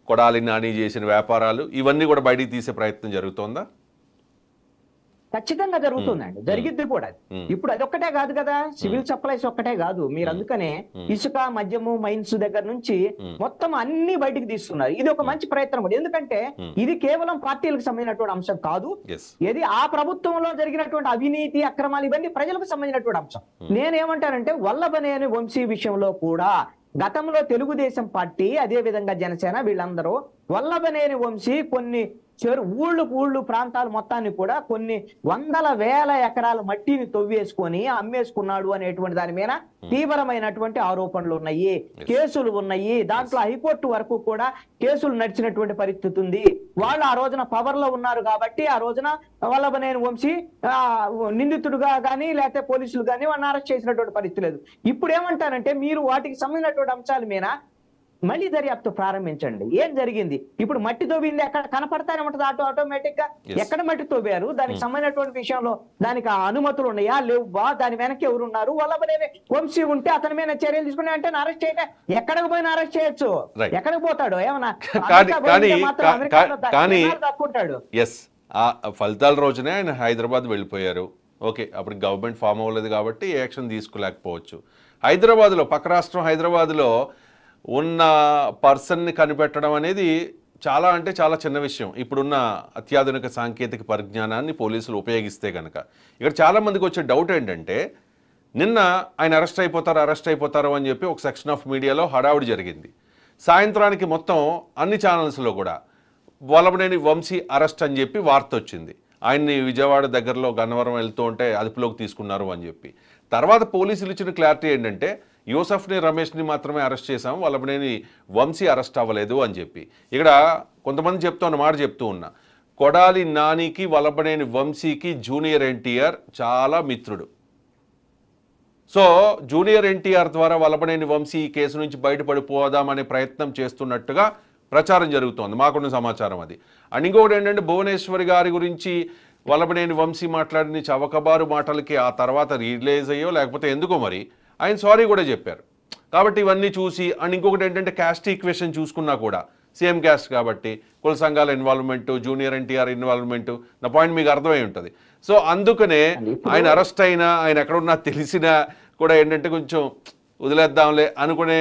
కొడాలి నాని చేసిన వ్యాపారాలు, ఇవన్నీ కూడా బయటికి తీసే ప్రయత్నం జరుగుతోందా? ఖచ్చితంగా జరుగుతుందండి, జరిగిద్ది కూడా. ఇప్పుడు అదొక్కటే కాదు కదా, సివిల్ సప్లైస్ ఒక్కటే కాదు. మీరు అందుకనే ఇసుక, మద్యము, మైన్స్ దగ్గర నుంచి మొత్తం అన్ని బయటికి తీస్తున్నారు. ఇది ఒక మంచి ప్రయత్నం కూడా, ఎందుకంటే ఇది కేవలం పార్టీలకు సంబంధించినటువంటి అంశం కాదు. ఇది ఆ ప్రభుత్వంలో జరిగినటువంటి అవినీతి, అక్రమాలు ఇవన్నీ ప్రజలకు సంబంధించినటువంటి అంశం. నేనేమంటానంటే వల్లభనేని వంశీ విషయంలో కూడా గతంలో తెలుగుదేశం పార్టీ, అదే విధంగా జనసేన వీళ్ళందరూ వల్లభనేని వంశీ కొన్ని ఊళ్ళు ప్రాంతాలు మొత్తాన్ని కూడా కొన్ని వందల వేల ఎకరాల మట్టిని తవ్వేసుకొని అమ్మేసుకున్నాడు అనేటువంటి దాని మీద తీవ్రమైనటువంటి ఆరోపణలు ఉన్నాయి, కేసులు ఉన్నాయి. దాంట్లో హైకోర్టు వరకు కూడా కేసులు నడిచినటువంటి పరిస్థితి ఉంది. వాళ్ళు ఆ రోజున పవర్ లో ఉన్నారు కాబట్టి ఆ రోజున వల్లభనేని వంశీ నిందితుడుగా కానీ లేకపోతే పోలీసులు కానీ వాళ్ళని అరెస్ట్ చేసినటువంటి పరిస్థితి లేదు. ఇప్పుడు ఏమంటారంటే మీరు వాటికి సంబంధించినటువంటి అంశాల మీద మళ్ళీ దర్యాప్తు ప్రారంభించండి. ఏం జరిగింది? ఇప్పుడు మట్టి తవ్వింది ఎక్కడ కనపడతానే ఉంటుంది ఆటోమేటిక్ గా. ఎక్కడ మట్టి తవ్వారు, దానికి సంబంధించినటువంటి విషయంలో దానికి అనుమతులు ఉన్నాయా లేవా, దాని వెనక్కి ఎవరున్నారు, వల్లభనేని వంశీ ఉంటే అతని మీద చర్యలు తీసుకునే అంటే అరెస్ట్ చేయక ఎక్కడికి పోయినా అరెస్ట్ చేయొచ్చు. ఎక్కడికి పోతాడు? ఏమన్నా తప్పుకుంటాడు. ఆ ఫలితాల రోజునే ఆయన హైదరాబాద్ వెళ్ళిపోయారు. ఓకే, అప్పుడు గవర్నమెంట్ ఫామ్ అవ్వలేదు కాబట్టి యాక్షన్ తీసుకోలేకపోవచ్చు. హైదరాబాద్లో, పక్క రాష్ట్రం హైదరాబాద్లో ఉన్న పర్సన్ని కనిపెట్టడం అనేది చాలా అంటే చాలా చిన్న విషయం. ఇప్పుడున్న అత్యాధునిక సాంకేతిక పరిజ్ఞానాన్ని పోలీసులు ఉపయోగిస్తే కనుక. ఇక్కడ చాలామందికి వచ్చే డౌట్ ఏంటంటే, నిన్న ఆయన అరెస్ట్ అయిపోతారు అని చెప్పి ఒక సెక్షన్ ఆఫ్ మీడియాలో హడావుడి జరిగింది. సాయంత్రానికి మొత్తం అన్ని ఛానల్స్లో కూడా వల్లభనేని వంశీ అరెస్ట్ అని చెప్పి వార్త వచ్చింది. ఆయన్ని విజయవాడ దగ్గరలో గన్నవరం వెళ్తూ ఉంటే అదుపులోకి తీసుకున్నారు అని చెప్పి. తర్వాత పోలీసులు ఇచ్చిన క్లారిటీ ఏంటంటే యూసఫ్ని రమేష్ని మాత్రమే అరెస్ట్ చేశాం, వల్లభనేని వంశీ అరెస్ట్ అవ్వలేదు అని చెప్పి. ఇక్కడ కొంతమంది చెప్తున్న మాట చెప్తూ ఉన్నా, కొడాలి నానికి వల్లభనేని వంశీకి జూనియర్ ఎన్టీఆర్ చాలా మిత్రుడు. సో జూనియర్ ఎన్టీఆర్ ద్వారా వల్లభనేని వంశీ ఈ కేసు నుంచి బయటపడిపోదామనే ప్రయత్నం చేస్తున్నట్టుగా ప్రచారం జరుగుతోంది, మాకున్న సమాచారం అది. అండ్ ఇంకొకటి ఏంటంటే భువనేశ్వరి గారి గురించి వల్లభనేని వంశీ మాట్లాడిన చవకబారు మాటలకి ఆ తర్వాత రిలీజ్ అయ్యో లేకపోతే ఎందుకో మరి ఆయన సారీ కూడా చెప్పారు. కాబట్టి ఇవన్నీ చూసి అండ్ ఇంకొకటి ఏంటంటే క్యాస్ట్ ఈక్వేషన్ చూసుకున్నా కూడా సేమ్ క్యాస్ట్ కాబట్టి కుల సంఘాల ఇన్వాల్వ్మెంటు, జూనియర్ ఎన్టీఆర్ ఇన్వాల్వ్మెంటు, నా పాయింట్ మీకు అర్థమై ఉంటుంది. సో అందుకనే ఆయన అరెస్ట్ అయినా ఆయన ఎక్కడున్నా తెలిసినా కూడా ఏంటంటే కొంచెం వదిలేద్దాంలే అనుకునే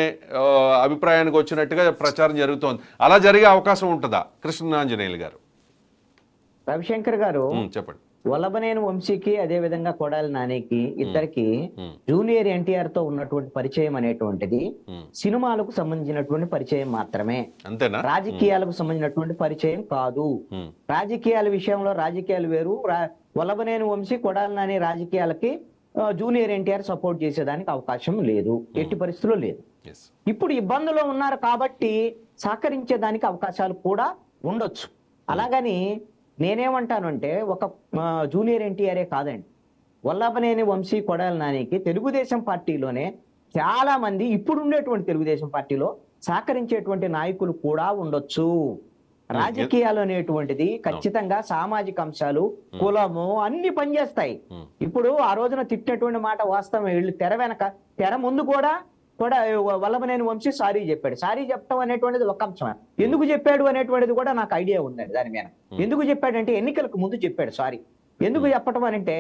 అభిప్రాయానికి వచ్చినట్టుగా ప్రచారం జరుగుతోంది. అలా జరిగే అవకాశం ఉంటుందా కృష్ణాంజనేయులు గారు? రవిశంకర్ గారు చెప్పండి. వల్లభనేని వంశీకి అదే విధంగా కొడాలి నానికి ఇద్దరికి జూనియర్ ఎన్టీఆర్ తో ఉన్నటువంటి పరిచయం అనేటువంటిది సినిమాలకు సంబంధించినటువంటి పరిచయం మాత్రమే, అంతేనా? రాజకీయాలకు సంబంధించినటువంటి పరిచయం కాదు. రాజకీయాల విషయంలో రాజకీయాలు వేరు. వల్లభనేని వంశీ కొడాలి నాని రాజకీయాలకి జూనియర్ ఎన్టీఆర్ సపోర్ట్ చేసేదానికి అవకాశం లేదు, ఎట్టి పరిస్థితుల్లో లేదు. ఇప్పుడు ఇబ్బందులో ఉన్నారు కాబట్టి సహకరించేదానికి అవకాశాలు కూడా ఉండొచ్చు. అలాగని నేనేమంటానంటే ఒక జూనియర్ ఎన్టీఆర్ఏ కాదండి, వల్లభనేని వంశీ కొడాలి నానికి తెలుగుదేశం పార్టీలోనే చాలా మంది ఇప్పుడు ఉండేటువంటి తెలుగుదేశం పార్టీలో సహకరించేటువంటి నాయకులు కూడా ఉండొచ్చు. రాజకీయాలు అనేటువంటిది ఖచ్చితంగా సామాజిక అంశాలు, కులము అన్ని పనిచేస్తాయి. ఇప్పుడు ఆ రోజున తిట్టినటువంటి మాట వాస్తవం. వీళ్ళు తెర వెనక తెర ముందు కూడా వల్లభనేని వంశీ సారీ చెప్పాడు. సారీ చెప్పడం అనేటువంటిది ఒక అంశం. ఎందుకు చెప్పాడు అనేటువంటిది కూడా నాకు ఐడియా ఉందండి దాని మీద. ఎందుకు చెప్పాడంటే ఎన్నికలకు ముందు చెప్పాడు సారీ. ఎందుకు చెప్పటం అంటే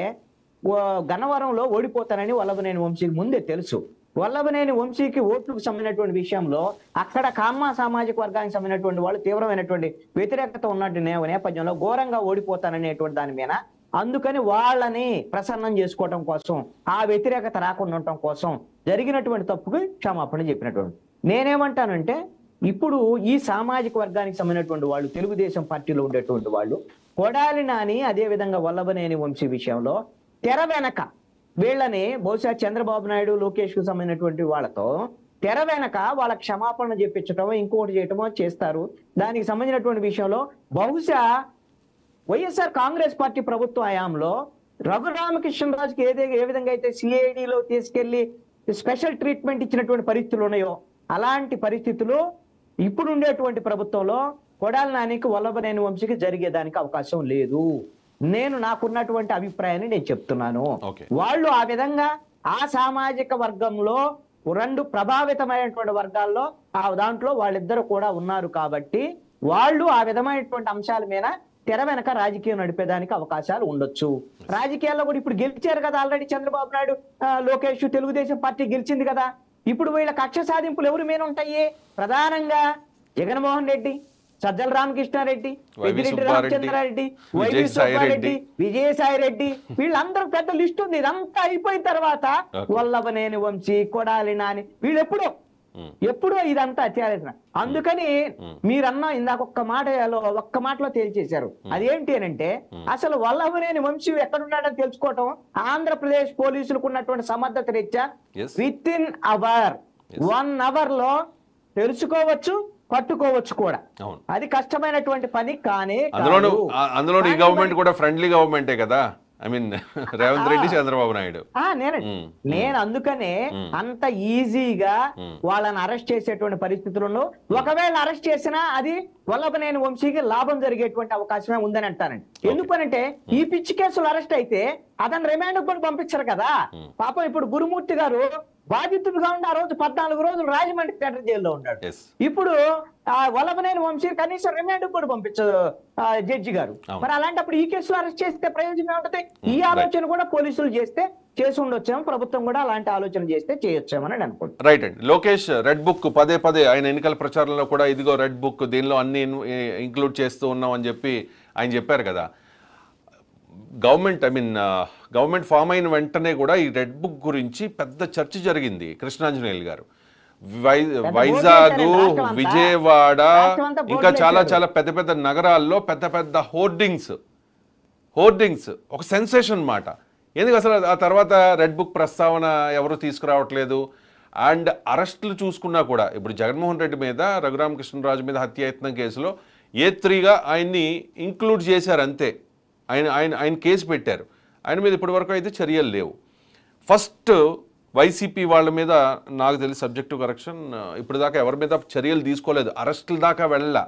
గన్నవరంలో ఓడిపోతానని వల్లభనేని వంశీకి ముందే తెలుసు. వల్లభనేని వంశీకి ఓట్లకు సంబంధించినటువంటి విషయంలో అక్కడ కామ్మ సామాజిక వర్గానికి సంబంధించినటువంటి వాళ్ళు తీవ్రమైనటువంటి వ్యతిరేకత ఉన్నట్టు నేపథ్యంలో ఘోరంగా ఓడిపోతాననేటువంటి దాని మీద అందుకని వాళ్ళని ప్రసన్నం చేసుకోవటం కోసం, ఆ వ్యతిరేకత రాకుండా ఉండటం కోసం జరిగినటువంటి తప్పుకి క్షమాపణ చెప్పినటువంటి. నేనేమంటానంటే ఇప్పుడు ఈ సామాజిక వర్గానికి సంబంధించినటువంటి వాళ్ళు తెలుగుదేశం పార్టీలో ఉండేటువంటి వాళ్ళు కొడాలి నాని అదే విధంగా వల్లభనేని వంశీ విషయంలో తెర వెనక వీళ్ళని బహుశా చంద్రబాబు నాయుడు లోకేష్ కు సంబంధించినటువంటి వాళ్ళతో తెర వెనక వాళ్ళ క్షమాపణ చెప్పించటమో ఇంకోటి చేయటమో చేస్తారు. దానికి సంబంధించినటువంటి విషయంలో బహుశా వైఎస్ఆర్ కాంగ్రెస్ పార్టీ ప్రభుత్వ హయాంలో రఘురామకృష్ణరాజుకి ఏ విధంగా అయితే సిఐడిలో తీసుకెళ్లి స్పెషల్ ట్రీట్మెంట్ ఇచ్చినటువంటి పరిస్థితులు ఉన్నాయో అలాంటి పరిస్థితులు ఇప్పుడు ఉండేటువంటి ప్రభుత్వంలో కొడాలి నానికి వల్లభనేని వంశీకి జరిగేదానికి అవకాశం లేదు. నేను నాకున్నటువంటి అభిప్రాయాన్ని నేను చెప్తున్నాను. వాళ్ళు ఆ విధంగా ఆ సామాజిక వర్గంలో రెండు ప్రభావితమైనటువంటి వర్గాల్లో ఆ దాంట్లో వాళ్ళిద్దరు కూడా ఉన్నారు కాబట్టి వాళ్ళు ఆ విధమైనటువంటి అంశాల మీద తెర వెనక రాజకీయం నడిపేదానికి అవకాశాలు ఉండొచ్చు. రాజకీయాల్లో కూడా ఇప్పుడు గెలిచారు కదా ఆల్రెడీ చంద్రబాబు నాయుడు, లోకేష్, తెలుగుదేశం పార్టీ గెలిచింది కదా. ఇప్పుడు వీళ్ళ కక్ష సాధింపులు ఎవరి మీద ఉంటాయి? ప్రధానంగా జగన్మోహన్ రెడ్డి, సజ్జల రామకృష్ణారెడ్డి, పెద్దిరెడ్డి రామచంద్రారెడ్డి, వైవి సుబ్బారెడ్డి, విజయసాయి రెడ్డి, వీళ్ళందరూ పెద్ద లిస్ట్ ఉంది. ఇదంతా అయిపోయిన తర్వాత వల్లభనేని వంశీ, కొడాలి నాని వీళ్ళు ఎప్పుడో ఇదంతా చేయాల్సిన. అందుకని మీరన్నా ఇందాక ఒక్క మాటలో తేల్చేశారు. అదేంటి అనంటే అసలు వల్లభనేని వంశీ ఎక్కడున్నాడని తెలుసుకోవటం ఆంధ్రప్రదేశ్ పోలీసులకు ఉన్నటువంటి సమర్థత రీత్యా విత్ ఇన్ 1 అవర్ లో తెలుసుకోవచ్చు, పట్టుకోవచ్చు కూడా. అది కష్టమైనటువంటి పని. కానీ అందులో ఈ గవర్నమెంట్ కూడా ఫ్రెండ్లీ గవర్నమెంటే కదా. I mean Revanth Reddy, Chandrababu Naidu. నేను అందుకనే అంత ఈజీగా వాళ్ళని అరెస్ట్ చేసేటువంటి పరిస్థితులను, ఒకవేళ అరెస్ట్ చేసినా అది వల్లభనేని వంశీకి లాభం జరిగేటువంటి అవకాశమే ఉందని అంటానండి. ఎందుకనంటే ఈ పిచ్చి కేసులు అరెస్ట్ అయితే అతను రిమాండ్ కూడా పంపించరు కదా. పాపం ఇప్పుడు గురుమూర్తి గారు బాధితుడుగా ఉండి ఆ రోజు 14 రోజులు రాజమండ్రి సెంట్రల్ జైల్లో ఉన్నాడు. ఇప్పుడు వల్లభనేని వంశీ కనీసం రిమాండ్ కూడా పంపించదు జడ్జి గారు. మరి అలాంటప్పుడు ఈ కేసులో అరెస్ట్ చేస్తే ప్రయోజనం ఉంటుంది. ఈ ఆలోచన కూడా పోలీసులు చేసి ఉండొచ్చాము, ప్రభుత్వం కూడా అలాంటి ఆలోచన చేస్తే చేయొచ్చామని అనుకుంటున్నాను. రైట్ అండి. లోకేష్ రెడ్ బుక్ పదే ఆయన ఎన్నికల ప్రచారంలో కూడా ఇదిగో రెడ్ బుక్, దీనిలో అన్ని ఇంక్లూడ్ చేస్తూ ఉన్నాం అని చెప్పి ఆయన చెప్పారు కదా. గవర్నమెంట్ ఫామ్ అయిన వెంటనే కూడా ఈ రెడ్ బుక్ గురించి పెద్ద చర్చ జరిగింది. కృష్ణాంజనేయులు గారు వైజాగ్, విజయవాడ ఇంకా చాలా పెద్ద నగరాల్లో పెద్ద హోర్డింగ్స్ హోర్డింగ్స్ ఒక సెన్సేషన్ మాట. ఎందుకు అసలు ఆ తర్వాత రెడ్ బుక్ ప్రస్తావన ఎవరు తీసుకురావట్లేదు? అండ్ అరెస్టులు చూసుకున్నా కూడా ఇప్పుడు జగన్మోహన్ రెడ్డి మీద, రఘురామకృష్ణరాజు మీద హత్యాయత్నం కేసులో A3గా ఆయన్ని ఇంక్లూడ్ చేశారు అంతే. ఆయన కేసు పెట్టారు. ఆయన మీద ఇప్పటివరకు అయితే చర్యలు లేవు. ఫస్ట్ వైసీపీ వాళ్ళ మీద నాకు తెలిసి సబ్జెక్టు కరెక్షన్ ఇప్పుడు దాకా ఎవరి మీద చర్యలు తీసుకోలేదు, అరెస్టుల దాకా వెళ్ళా.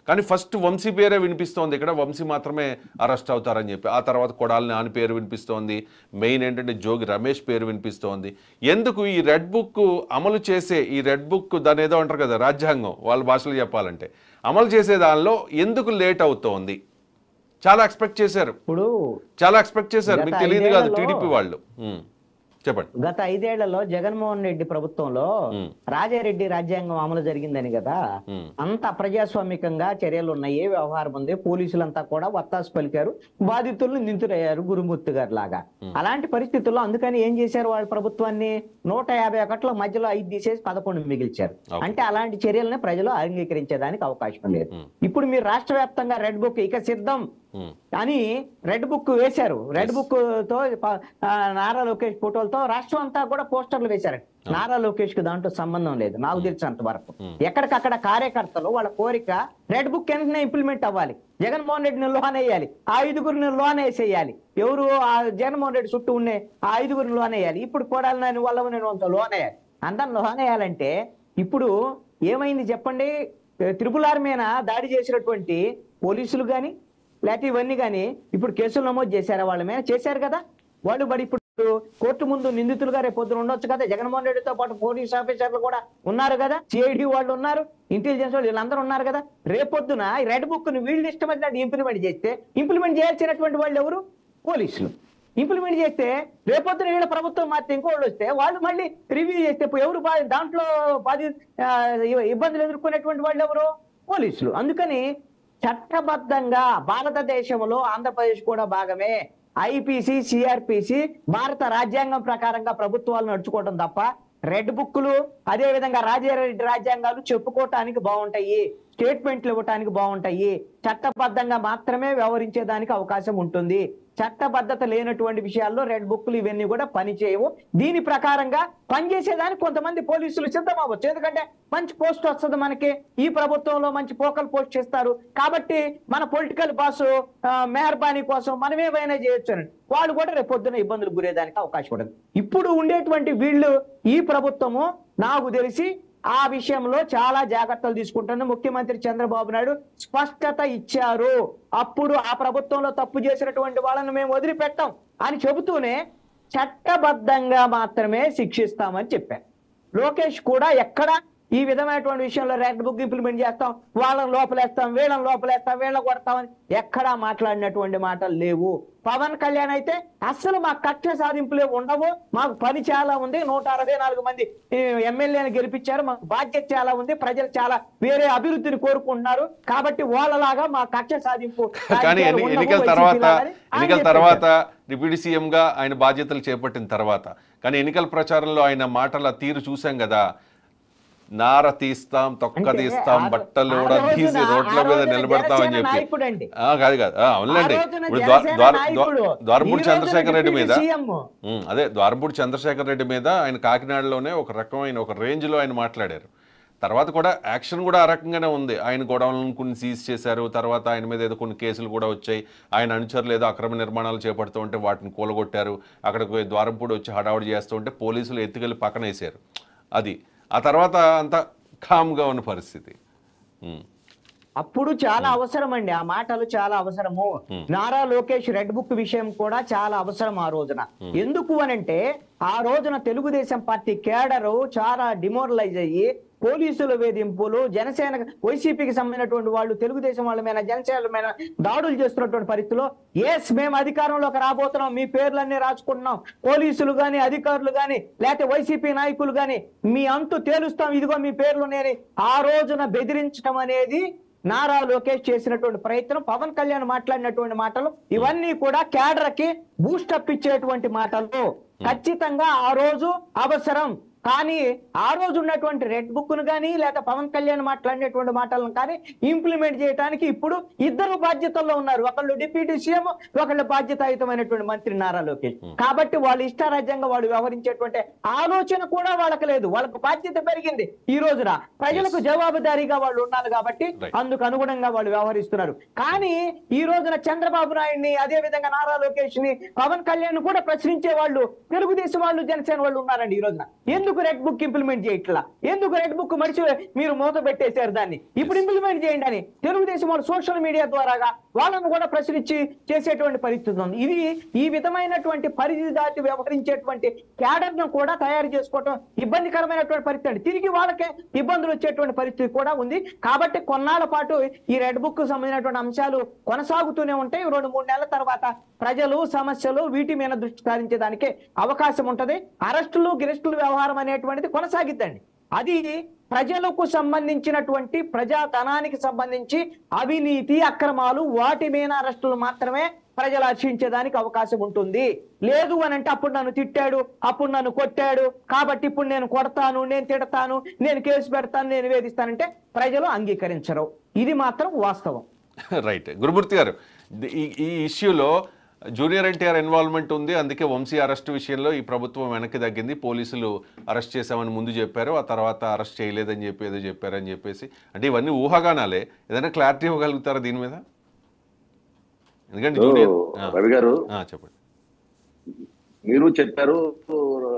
కానీ ఫస్ట్ వంశీ పేరే వినిపిస్తోంది ఇక్కడ, వంశీ మాత్రమే అరెస్ట్ అవుతారని చెప్పి. ఆ తర్వాత కొడాలి నాని పేరు వినిపిస్తోంది. మెయిన్ ఏంటంటే జోగి రమేష్ పేరు వినిపిస్తోంది. ఎందుకు ఈ రెడ్ బుక్ అమలు చేసే, ఈ రెడ్ బుక్ దాని ఏదో అంటారు కదా రాజ్యాంగం వాళ్ళ భాషలో చెప్పాలంటే, అమలు చేసే దానిలో ఎందుకు లేట్ అవుతోంది? చాలా ఎక్స్పెక్ట్ చేశారు, ఇప్పుడు చాలా ఎక్స్పెక్ట్ చేశారు. మీకు తెలియదు కాదు టీడీపీ వాళ్ళు. చెప్పండి. గత 5 ఏళ్లలో జగన్మోహన్ రెడ్డి ప్రభుత్వంలో రాజారెడ్డి రాజ్యాంగం అమలు జరిగిందని కదా, అంత అప్రజాస్వామికంగా చర్యలు ఉన్నాయి, ఏ వ్యవహారం ఉంది, పోలీసులంతా కూడా వత్తాసు పలికారు, బాధితులను నిందితులయ్యారు గురుమూర్తి గారు లాగా. అలాంటి పరిస్థితుల్లో అందుకని ఏం చేశారు వాళ్ళ ప్రభుత్వాన్ని, 151 మధ్యలో 5 తీసేసి 11 మిగిల్చారు. అంటే అలాంటి చర్యలని ప్రజలు అంగీకరించేదానికి అవకాశం లేదు. ఇప్పుడు మీరు రాష్ట్ర వ్యాప్తంగా రెడ్ బుక్ ఇక సిద్ధం అని రెడ్ బుక్ వేశారు. రెడ్ బుక్ తో నారా లోకేష్ ఫోటోలతో రాష్ట్రం అంతా కూడా పోస్టర్లు వేశారు. నారా లోకేష్ కు దాంట్లో సంబంధం లేదు నాకు తెలిసినంత వరకు. ఎక్కడికక్కడ కార్యకర్తలు వాళ్ళ కోరిక రెడ్ బుక్ వెంటనే ఇంప్లిమెంట్ అవ్వాలి, జగన్మోహన్ రెడ్డిని లోన్ వేయాలి, ఆ 5గురిని లోన్ వేసేయాలి. ఎవరు ఆ జగన్మోహన్ రెడ్డి చుట్టూ ఉండే ఆ 5గురిని లోన్ వేయాలి. ఇప్పుడు కొడాలి నాని వల్ల లోన్ వేయాలి. అందరం లోన్ వేయాలంటే ఇప్పుడు ఏమైంది చెప్పండి? త్రిపుల్ ఆర్ మీద దాడి చేసినటువంటి పోలీసులు కానీ లేకపోతే ఇవన్నీ కానీ ఇప్పుడు కేసులు నమోదు చేశారా? వాళ్ళ మీద చేశారు కదా. వాళ్ళు బడి ఇప్పుడు కోర్టు ముందు నిందితులుగా రేపు పొద్దున ఉండొచ్చు కదా. జగన్మోహన్ రెడ్డితో పాటు పోలీస్ ఆఫీసర్లు కూడా ఉన్నారు కదా, సిఐడి వాళ్ళు ఉన్నారు, ఇంటెలిజెన్స్ వాళ్ళు, వీళ్ళందరూ ఉన్నారు కదా. రేపొద్దున ఈ రెడ్ బుక్ ను వీళ్ళు ఇష్టమైనట్టు ఇంప్లిమెంట్ చేస్తే, ఇంప్లిమెంట్ చేయాల్సినటువంటి వాళ్ళు ఎవరు? పోలీసులు. ఇంప్లిమెంట్ చేస్తే రేపొద్దున వీళ్ళ ప్రభుత్వం మాత్రం ఇంకోళ్ళు వస్తే వాళ్ళు మళ్ళీ రివ్యూ చేస్తే ఎవరు దాంట్లో ఇబ్బందులు ఎదుర్కొనేటువంటి వాళ్ళు ఎవరు? పోలీసులు. అందుకని చట్టబద్ధంగా భారతదేశంలో ఆంధ్రప్రదేశ్ కూడా భాగమే. ఐపీసీ, సిఆర్పిసి భారత రాజ్యాంగం ప్రకారంగా ప్రభుత్వాలు నడుచుకోవడం తప్ప రెడ్ బుక్లు అదే విధంగా రాజారెడ్డి రాజ్యాంగాలు చెప్పుకోవటానికి బాగుంటాయి, స్టేట్మెంట్లు ఇవ్వటానికి బాగుంటాయి. చట్టబద్ధంగా మాత్రమే వ్యవహరించేదానికి అవకాశం ఉంటుంది. చట్టబద్ధత లేనటువంటి విషయాల్లో రెడ్ బుక్లు ఇవన్నీ కూడా పనిచేయవు. దీని ప్రకారంగా పనిచేసేదానికి కొంతమంది పోలీసులు సిద్ధం అవ్వచ్చు. ఎందుకంటే మంచి పోస్ట్ వస్తుంది మనకి, ఈ ప్రభుత్వంలో మంచి పోకల్ పోస్ట్ చేస్తారు కాబట్టి మన పొలిటికల్ బాస్ మెహర్బానీ కోసం మనం ఏమైనా చేయొచ్చు అని వాళ్ళు కూడా రేపు పొద్దున ఇబ్బందులు గురేదానికి అవకాశం ఉండదు. ఇప్పుడు ఉండేటువంటి వీళ్ళు ఈ ప్రభుత్వము నాకు తెలిసి ఆ విషయంలో చాలా జాగ్రత్తలు తీసుకుంటున్న ముఖ్యమంత్రి చంద్రబాబు నాయుడు స్పష్టత ఇచ్చారు. అప్పుడు ఆ ప్రభుత్వంలో తప్పు చేసినటువంటి వాళ్ళని మేము వదిలిపెట్టాం అని చెబుతూనే చట్టబద్ధంగా మాత్రమే శిక్షిస్తామని చెప్పారు. లోకేష్ కూడా ఎక్కడ ఈ విధమైనటువంటి విషయంలో రెడ్ బుక్ ఇంప్లిమెంట్ చేస్తాం, వాళ్ళని లోపలేస్తాం, వీళ్ళని లోపలేస్తాం, వీళ్ళని కొడతామని ఎక్కడా మాట్లాడినటువంటి మాటలు లేవు. పవన్ కళ్యాణ్ అయితే అస్సలు మాకు కక్ష సాధింపులే ఉండవు, మాకు పని చాలా ఉంది, 164 మంది ఎమ్మెల్యేని గెలిపించారు, మాకు బాధ్యత చాలా ఉంది, ప్రజలు చాలా వేరే అభివృద్ధిని కోరుకుంటున్నారు కాబట్టి వాళ్ళలాగా మా కక్ష సాధింపు. కానీ ఎన్నికల తర్వాత డిప్యూటీ సీఎం గా ఆయన బాధ్యతలు చేపట్టిన తర్వాత కానీ ఎన్నికల ప్రచారంలో ఆయన మాటల తీరు చూసాం కదా, నార తీస్తాం, తొక్క తీస్తాం, బట్టలు కూడా తీసి రోడ్ల మీద నిలబెడతామని చెప్పి. కాదు కాదు అవునులేండి. ఇప్పుడు ద్వారపూడి చంద్రశేఖర్ రెడ్డి మీద ద్వారపూడి చంద్రశేఖర్ రెడ్డి మీద ఆయన కాకినాడలోనే ఒక రకమైన ఒక రేంజ్ లో ఆయన మాట్లాడారు. తర్వాత కూడా యాక్షన్ కూడా ఆ రకంగానే ఉంది. ఆయన గొడవలను కొన్ని సీజ్ చేశారు, తర్వాత ఆయన మీద ఏదో కొన్ని కేసులు కూడా వచ్చాయి. ఆయన అనుచరులు ఏదో అక్రమ నిర్మాణాలు చేపడుతూ ఉంటే వాటిని కూలగొట్టారు. అక్కడికి ద్వారపూడి వచ్చి హడావుడి చేస్తూ ఉంటే పోలీసులు ఎత్తుకెళ్ళి పక్కన వేశారు. అది ఆ తర్వాత అంతా కామ్గా ఉన్న పరిస్థితి. అప్పుడు చాలా అవసరం అండి, ఆ మాటలు చాలా అవసరము. నారా లోకేష్ రెడ్ బుక్ విషయం కూడా చాలా అవసరం ఆ రోజున. ఎందుకు అనంటే ఆ రోజున తెలుగుదేశం పార్టీ కేడరు చాలా డిమోరలైజ్ అయ్యి పోలీసుల వేధింపులు, జనసేన వైసీపీకి సంబంధించినటువంటి వాళ్ళు తెలుగుదేశం వాళ్ళ మీద, జనసేన మీద దాడులు చేస్తున్నటువంటి పరిస్థితిలో ఎస్ మేము అధికారంలోకి రాబోతున్నాం, మీ పేర్లన్నీ రాసుకుంటున్నాం, పోలీసులు కానీ అధికారులు కానీ లేకపోతే వైసీపీ నాయకులు కానీ మీ అంతు తేలుస్తాం, ఇదిగో మీ పేర్లు నేను ఆ రోజున బెదిరించడం అనేది నారా లోకేష్ చేసినటువంటి ప్రయత్నం, పవన్ కళ్యాణ్ మాట్లాడినటువంటి మాటలు ఇవన్నీ కూడా క్యాడర్ కి బూస్టప్ ఇచ్చేటువంటి మాటలు. ఖచ్చితంగా ఆ రోజు అవసరం. కానీ ఆ రోజు ఉన్నటువంటి రెడ్ బుక్ ను కానీ లేదా పవన్ కళ్యాణ్ మాట్లాడినటువంటి మాటలను కానీ ఇంప్లిమెంట్ చేయడానికి ఇప్పుడు ఇద్దరు బాధ్యతల్లో ఉన్నారు. ఒకళ్ళు డిప్యూటీ సీఎం, ఒకళ్ళు బాధ్యతాయుతమైనటువంటి మంత్రి నారా లోకేష్. కాబట్టి వాళ్ళు ఇష్టారాజ్యంగా వాళ్ళు వ్యవహరించేటువంటి ఆలోచన కూడా వాళ్ళకి లేదు. వాళ్ళకు బాధ్యత పెరిగింది. ఈ రోజున ప్రజలకు జవాబుదారీగా వాళ్ళు ఉన్నారు కాబట్టి అందుకు అనుగుణంగా వాళ్ళు వ్యవహరిస్తున్నారు. కానీ ఈ రోజున చంద్రబాబు నాయుడిని, అదే విధంగా నారా లోకేష్ ని, పవన్ కళ్యాణ్ కూడా ప్రశ్నించే వాళ్ళు తెలుగుదేశం వాళ్ళు, జనసేన వాళ్ళు ఉన్నారండి. ఈ రోజున ఎందుకు రెడ్ బుక్ ఇంప్లిమెంట్ చేయట్లా, ఎందుకు రెడ్ బుక్ మరిచి మీరు మూత పెట్టేశారు దాన్ని, ఇప్పుడు ఇంప్లిమెంట్ చేయండి అని తెలుగుదేశం వాళ్ళు సోషల్ మీడియా ద్వారాగా వాళ్ళను కూడా ప్రశ్నించి చేసేటువంటి పరిస్థితి ఉంది. ఇది ఈ విధమైనటువంటి పరిధి దాటి వ్యవహరించేటువంటి క్యాడర్ ను కూడా తయారు చేసుకోవడం ఇబ్బందికరమైనటువంటి పరిస్థితి. తిరిగి వాళ్ళకే ఇబ్బందులు వచ్చేటువంటి పరిస్థితి కూడా ఉంది. కాబట్టి కొన్నాళ్ల పాటు ఈ రెడ్ బుక్ కు సంబంధించినటువంటి అంశాలు కొనసాగుతూనే ఉంటాయి. 2-3 నెలల తర్వాత ప్రజలు, సమస్యలు వీటి మీద దృష్టి సారించేదానికి అవకాశం ఉంటది. అరెస్టులు, గిరెస్టులు వ్యవహారం అనేటువంటిది కొనసాగిద్దండి. అది ప్రజలకు సంబంధించినటువంటి ప్రజాధనానికి సంబంధించి అవినీతి, అక్రమాలు, వాటి మీద అరెస్టులు మాత్రమే ప్రజలు హర్షించేదానికి అవకాశం ఉంటుంది. లేదు అని అంటే అప్పుడు నన్ను తిట్టాడు, అప్పుడు నన్ను కొట్టాడు, కాబట్టి ఇప్పుడు నేను కొడతాను, నేను తిడతాను, నేను కేసు పెడతాను, నేను వేధిస్తానంటే ప్రజలు అంగీకరించరు. ఇది మాత్రం వాస్తవం. రైట్. గురుమూర్తి గారు, ఈ ఇష్యూలో జూనియర్ ఎన్టీఆర్ ఇన్వాల్వ్మెంట్ ఉంది. అందుకే వంశీ అరెస్ట్ విషయంలో ఈ ప్రభుత్వం వెనక్కి తగ్గింది. పోలీసులు అరెస్ట్ చేశామని ముందు చెప్పారు, ఆ తర్వాత అరెస్ట్ చేయలేదని చెప్పి ఏదో చెప్పారని చెప్పేసి. అంటే ఇవన్నీ ఊహాగానాలే. ఏదైనా క్లారిటీ ఇవ్వగలుగుతారా దీని మీద? ఎందుకంటే జూనియర్ రవి గారు చెప్పండి. మీరు చెప్పారు,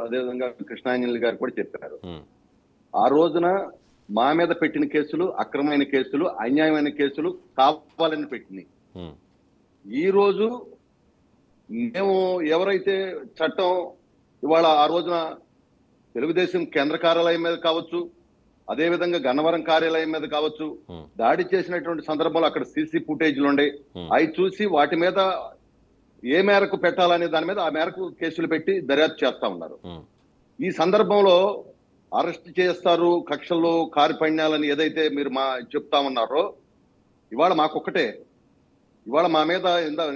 అదేవిధంగా కృష్ణాంజలి గారు కూడా చెప్పారు. ఆ రోజున మా మీద పెట్టిన కేసులు అక్రమమైన కేసులు, అన్యాయమైన కేసులు కావాలని పెట్టినాయి. ఈ రోజు మేము ఎవరైతే చట్టం ఇవాళ ఆ రోజున తెలుగుదేశం కేంద్ర కార్యాలయం మీద కావచ్చు, అదే విధంగా గన్నవరం కార్యాలయం మీద కావచ్చు, దాడి చేసినటువంటి సందర్భంలో అక్కడ సీసీ ఫుటేజ్లు ఉండే, అవి చూసి వాటి మీద ఏ మేరకు పెట్టాలనే దాని మీద ఆ మేరకు కేసులు పెట్టి దర్యాప్తు చేస్తా ఉన్నారు. ఈ సందర్భంలో అరెస్ట్ చేస్తారు, కక్షలు కారిపణ్యాలని ఏదైతే మీరు చెప్తా ఉన్నారో, ఇవాళ మాకొక్కటే, ఇవాళ మా మీద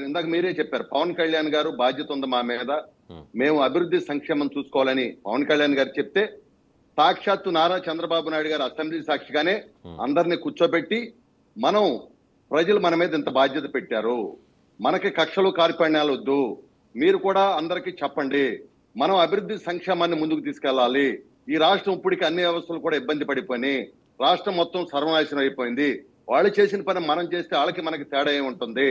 ఇందాక మీరే చెప్పారు, పవన్ కళ్యాణ్ గారు బాధ్యత ఉంది మా మీద, మేము అభివృద్ధి సంక్షేమం చూసుకోవాలని పవన్ కళ్యాణ్ గారు చెప్తే, సాక్షాత్తు నారా చంద్రబాబు నాయుడు గారు అసెంబ్లీ సాక్షిగానే అందరినీ కూర్చోబెట్టి, మనం ప్రజలు మన మీద ఇంత బాధ్యత పెట్టారు, మనకి కక్షలు కారిపణ్యాలు వద్దు, మీరు కూడా అందరికీ చెప్పండి, మనం అభివృద్ధి సంక్షేమాన్ని ముందుకు తీసుకెళ్లాలి, ఈ రాష్ట్రం ఇప్పటికీ అన్ని వ్యవస్థలు కూడా ఇబ్బంది పడిపోయినాయి, రాష్ట్రం మొత్తం సర్వనాశనం అయిపోయింది, వాళ్ళు చేసిన పని మనం చేస్తే వాళ్ళకి మనకి తేడా ఏముంటుంది,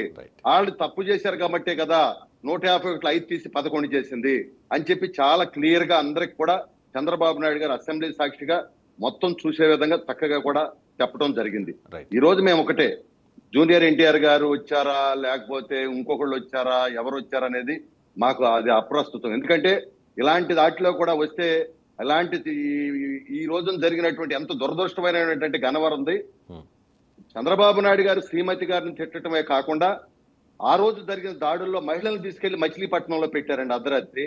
వాళ్ళు తప్పు చేశారు కాబట్టే కదా 151 5 తీసి 11 చేసింది అని చెప్పి చాలా క్లియర్ గా అందరికి కూడా చంద్రబాబు నాయుడు గారు అసెంబ్లీ సాక్షిగా మొత్తం చూసే విధంగా చక్కగా కూడా చెప్పడం జరిగింది. ఈ రోజు మేము ఒకటే, జూనియర్ ఎన్టీఆర్ గారు వచ్చారా లేకపోతే ఇంకొకళ్ళు వచ్చారా, ఎవరు వచ్చారా అనేది మాకు అది అప్రస్తుతం. ఎందుకంటే ఇలాంటి దాటిలో కూడా వస్తే, ఇలాంటి ఈ రోజున జరిగినటువంటి ఎంత దురదృష్టమైనటువంటి గన్నవరంది, చంద్రబాబు నాయుడు గారు శ్రీమతి గారిని తిట్టడమే కాకుండా ఆ రోజు జరిగిన దాడుల్లో మహిళలను తీసుకెళ్లి మచిలీపట్నంలో పెట్టారండి అర్ధరాత్రి.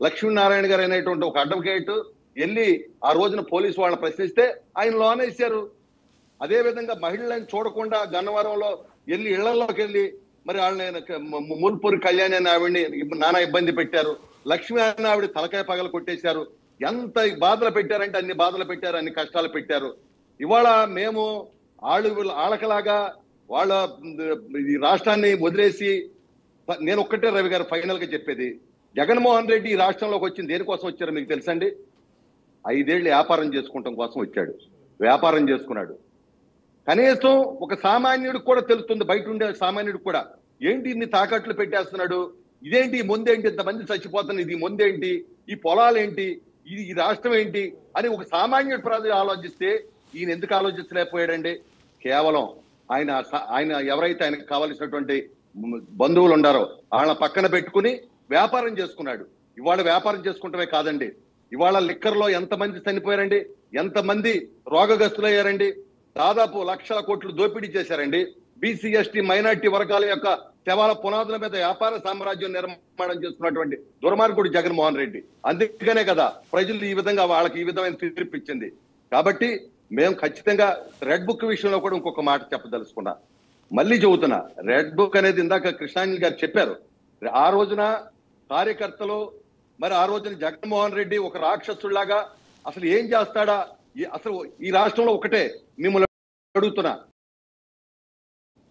లక్ష్మీనారాయణ గారు అనేటువంటి ఒక అడ్వకేట్ వెళ్ళి ఆ రోజున పోలీసు వాళ్ళని ప్రశ్నిస్తే ఆయన లోనేశారు. అదే విధంగా మహిళలను చూడకుండా గన్నవరంలో వెళ్ళి ఇళ్లలోకి వెళ్ళి మరి వాళ్ళని ముల్పూరి కళ్యాణి అనే ఆవిడ్ని నానా ఇబ్బంది పెట్టారు. లక్ష్మీ అనే ఆవిడ తలకాయ పగలు కొట్టేశారు. ఎంత బాధలు పెట్టారంటే అన్ని బాధలు పెట్టారు, అన్ని కష్టాలు పెట్టారు. ఇవాళ మేము ఆళ్ళకలాగా వాళ్ళ ఈ రాష్ట్రాన్ని వదిలేసి, నేను ఒక్కటే రవి గారు ఫైనల్ గా చెప్పేది, జగన్మోహన్ రెడ్డి ఈ రాష్ట్రంలోకి వచ్చింది దేనికోసం వచ్చారో మీకు తెలుసండి? 5 ఏళ్ళు వ్యాపారం చేసుకుంటాం కోసం వచ్చాడు, వ్యాపారం చేసుకున్నాడు. కనీసం ఒక సామాన్యుడికి కూడా తెలుస్తుంది, బయట ఉండే సామాన్యుడికి కూడా, ఏంటి ఇన్ని తాకట్లు పెట్టేస్తున్నాడు, ఇదేంటి ఈ ముందేంటి, ఇంతమంది చచ్చిపోతున్నారు, ఇది ముందేంటి, ఈ పొలాలేంటి, ఇది ఈ రాష్ట్రం ఏంటి అని ఒక సామాన్యుడి ప్రజలు ఆలోచిస్తే ఈయన ఎందుకు ఆలోచించలేకపోయాడండి? కేవలం ఆయన ఎవరైతే ఆయనకు కావలసినటువంటి బంధువులు ఉండారో వాళ్ళ పక్కన పెట్టుకుని వ్యాపారం చేసుకున్నాడు. ఇవాళ వ్యాపారం చేసుకుంటమే కాదండి, ఇవాళ లిక్కర్లో ఎంతమంది చనిపోయారండి, ఎంతమంది రోగగ్రస్తులయ్యారండి, దాదాపు 1,00,00,000 కోట్లు దోపిడీ చేశారండి. బీసీ ఎస్టీ మైనార్టీ వర్గాల యొక్క శవాల పునాదుల మీద వ్యాపార సామ్రాజ్యం నిర్మాణం చేసుకున్నటువంటి దుర్మార్గుడు జగన్మోహన్ రెడ్డి. అందుకనే కదా ప్రజలు ఈ విధంగా వాళ్ళకి ఈ విధమైన తీర్పు ఇచ్చింది. కాబట్టి మేము ఖచ్చితంగా రెడ్ బుక్ విషయంలో కూడా ఇంకొక మాట చెప్పదలుచుకున్నా, మళ్ళీ చెబుతున్నా, రెడ్ బుక్ అనేది ఇందాక కృష్ణాంజలి గారు చెప్పారు. ఆ రోజున కార్యకర్తలు మరి ఆ రోజున జగన్మోహన్ రెడ్డి ఒక రాక్షసులాగా అసలు ఏం చేస్తాడా? అసలు ఈ రాష్ట్రంలో ఒకటే మిమ్మల్ని అడుగుతున్నా,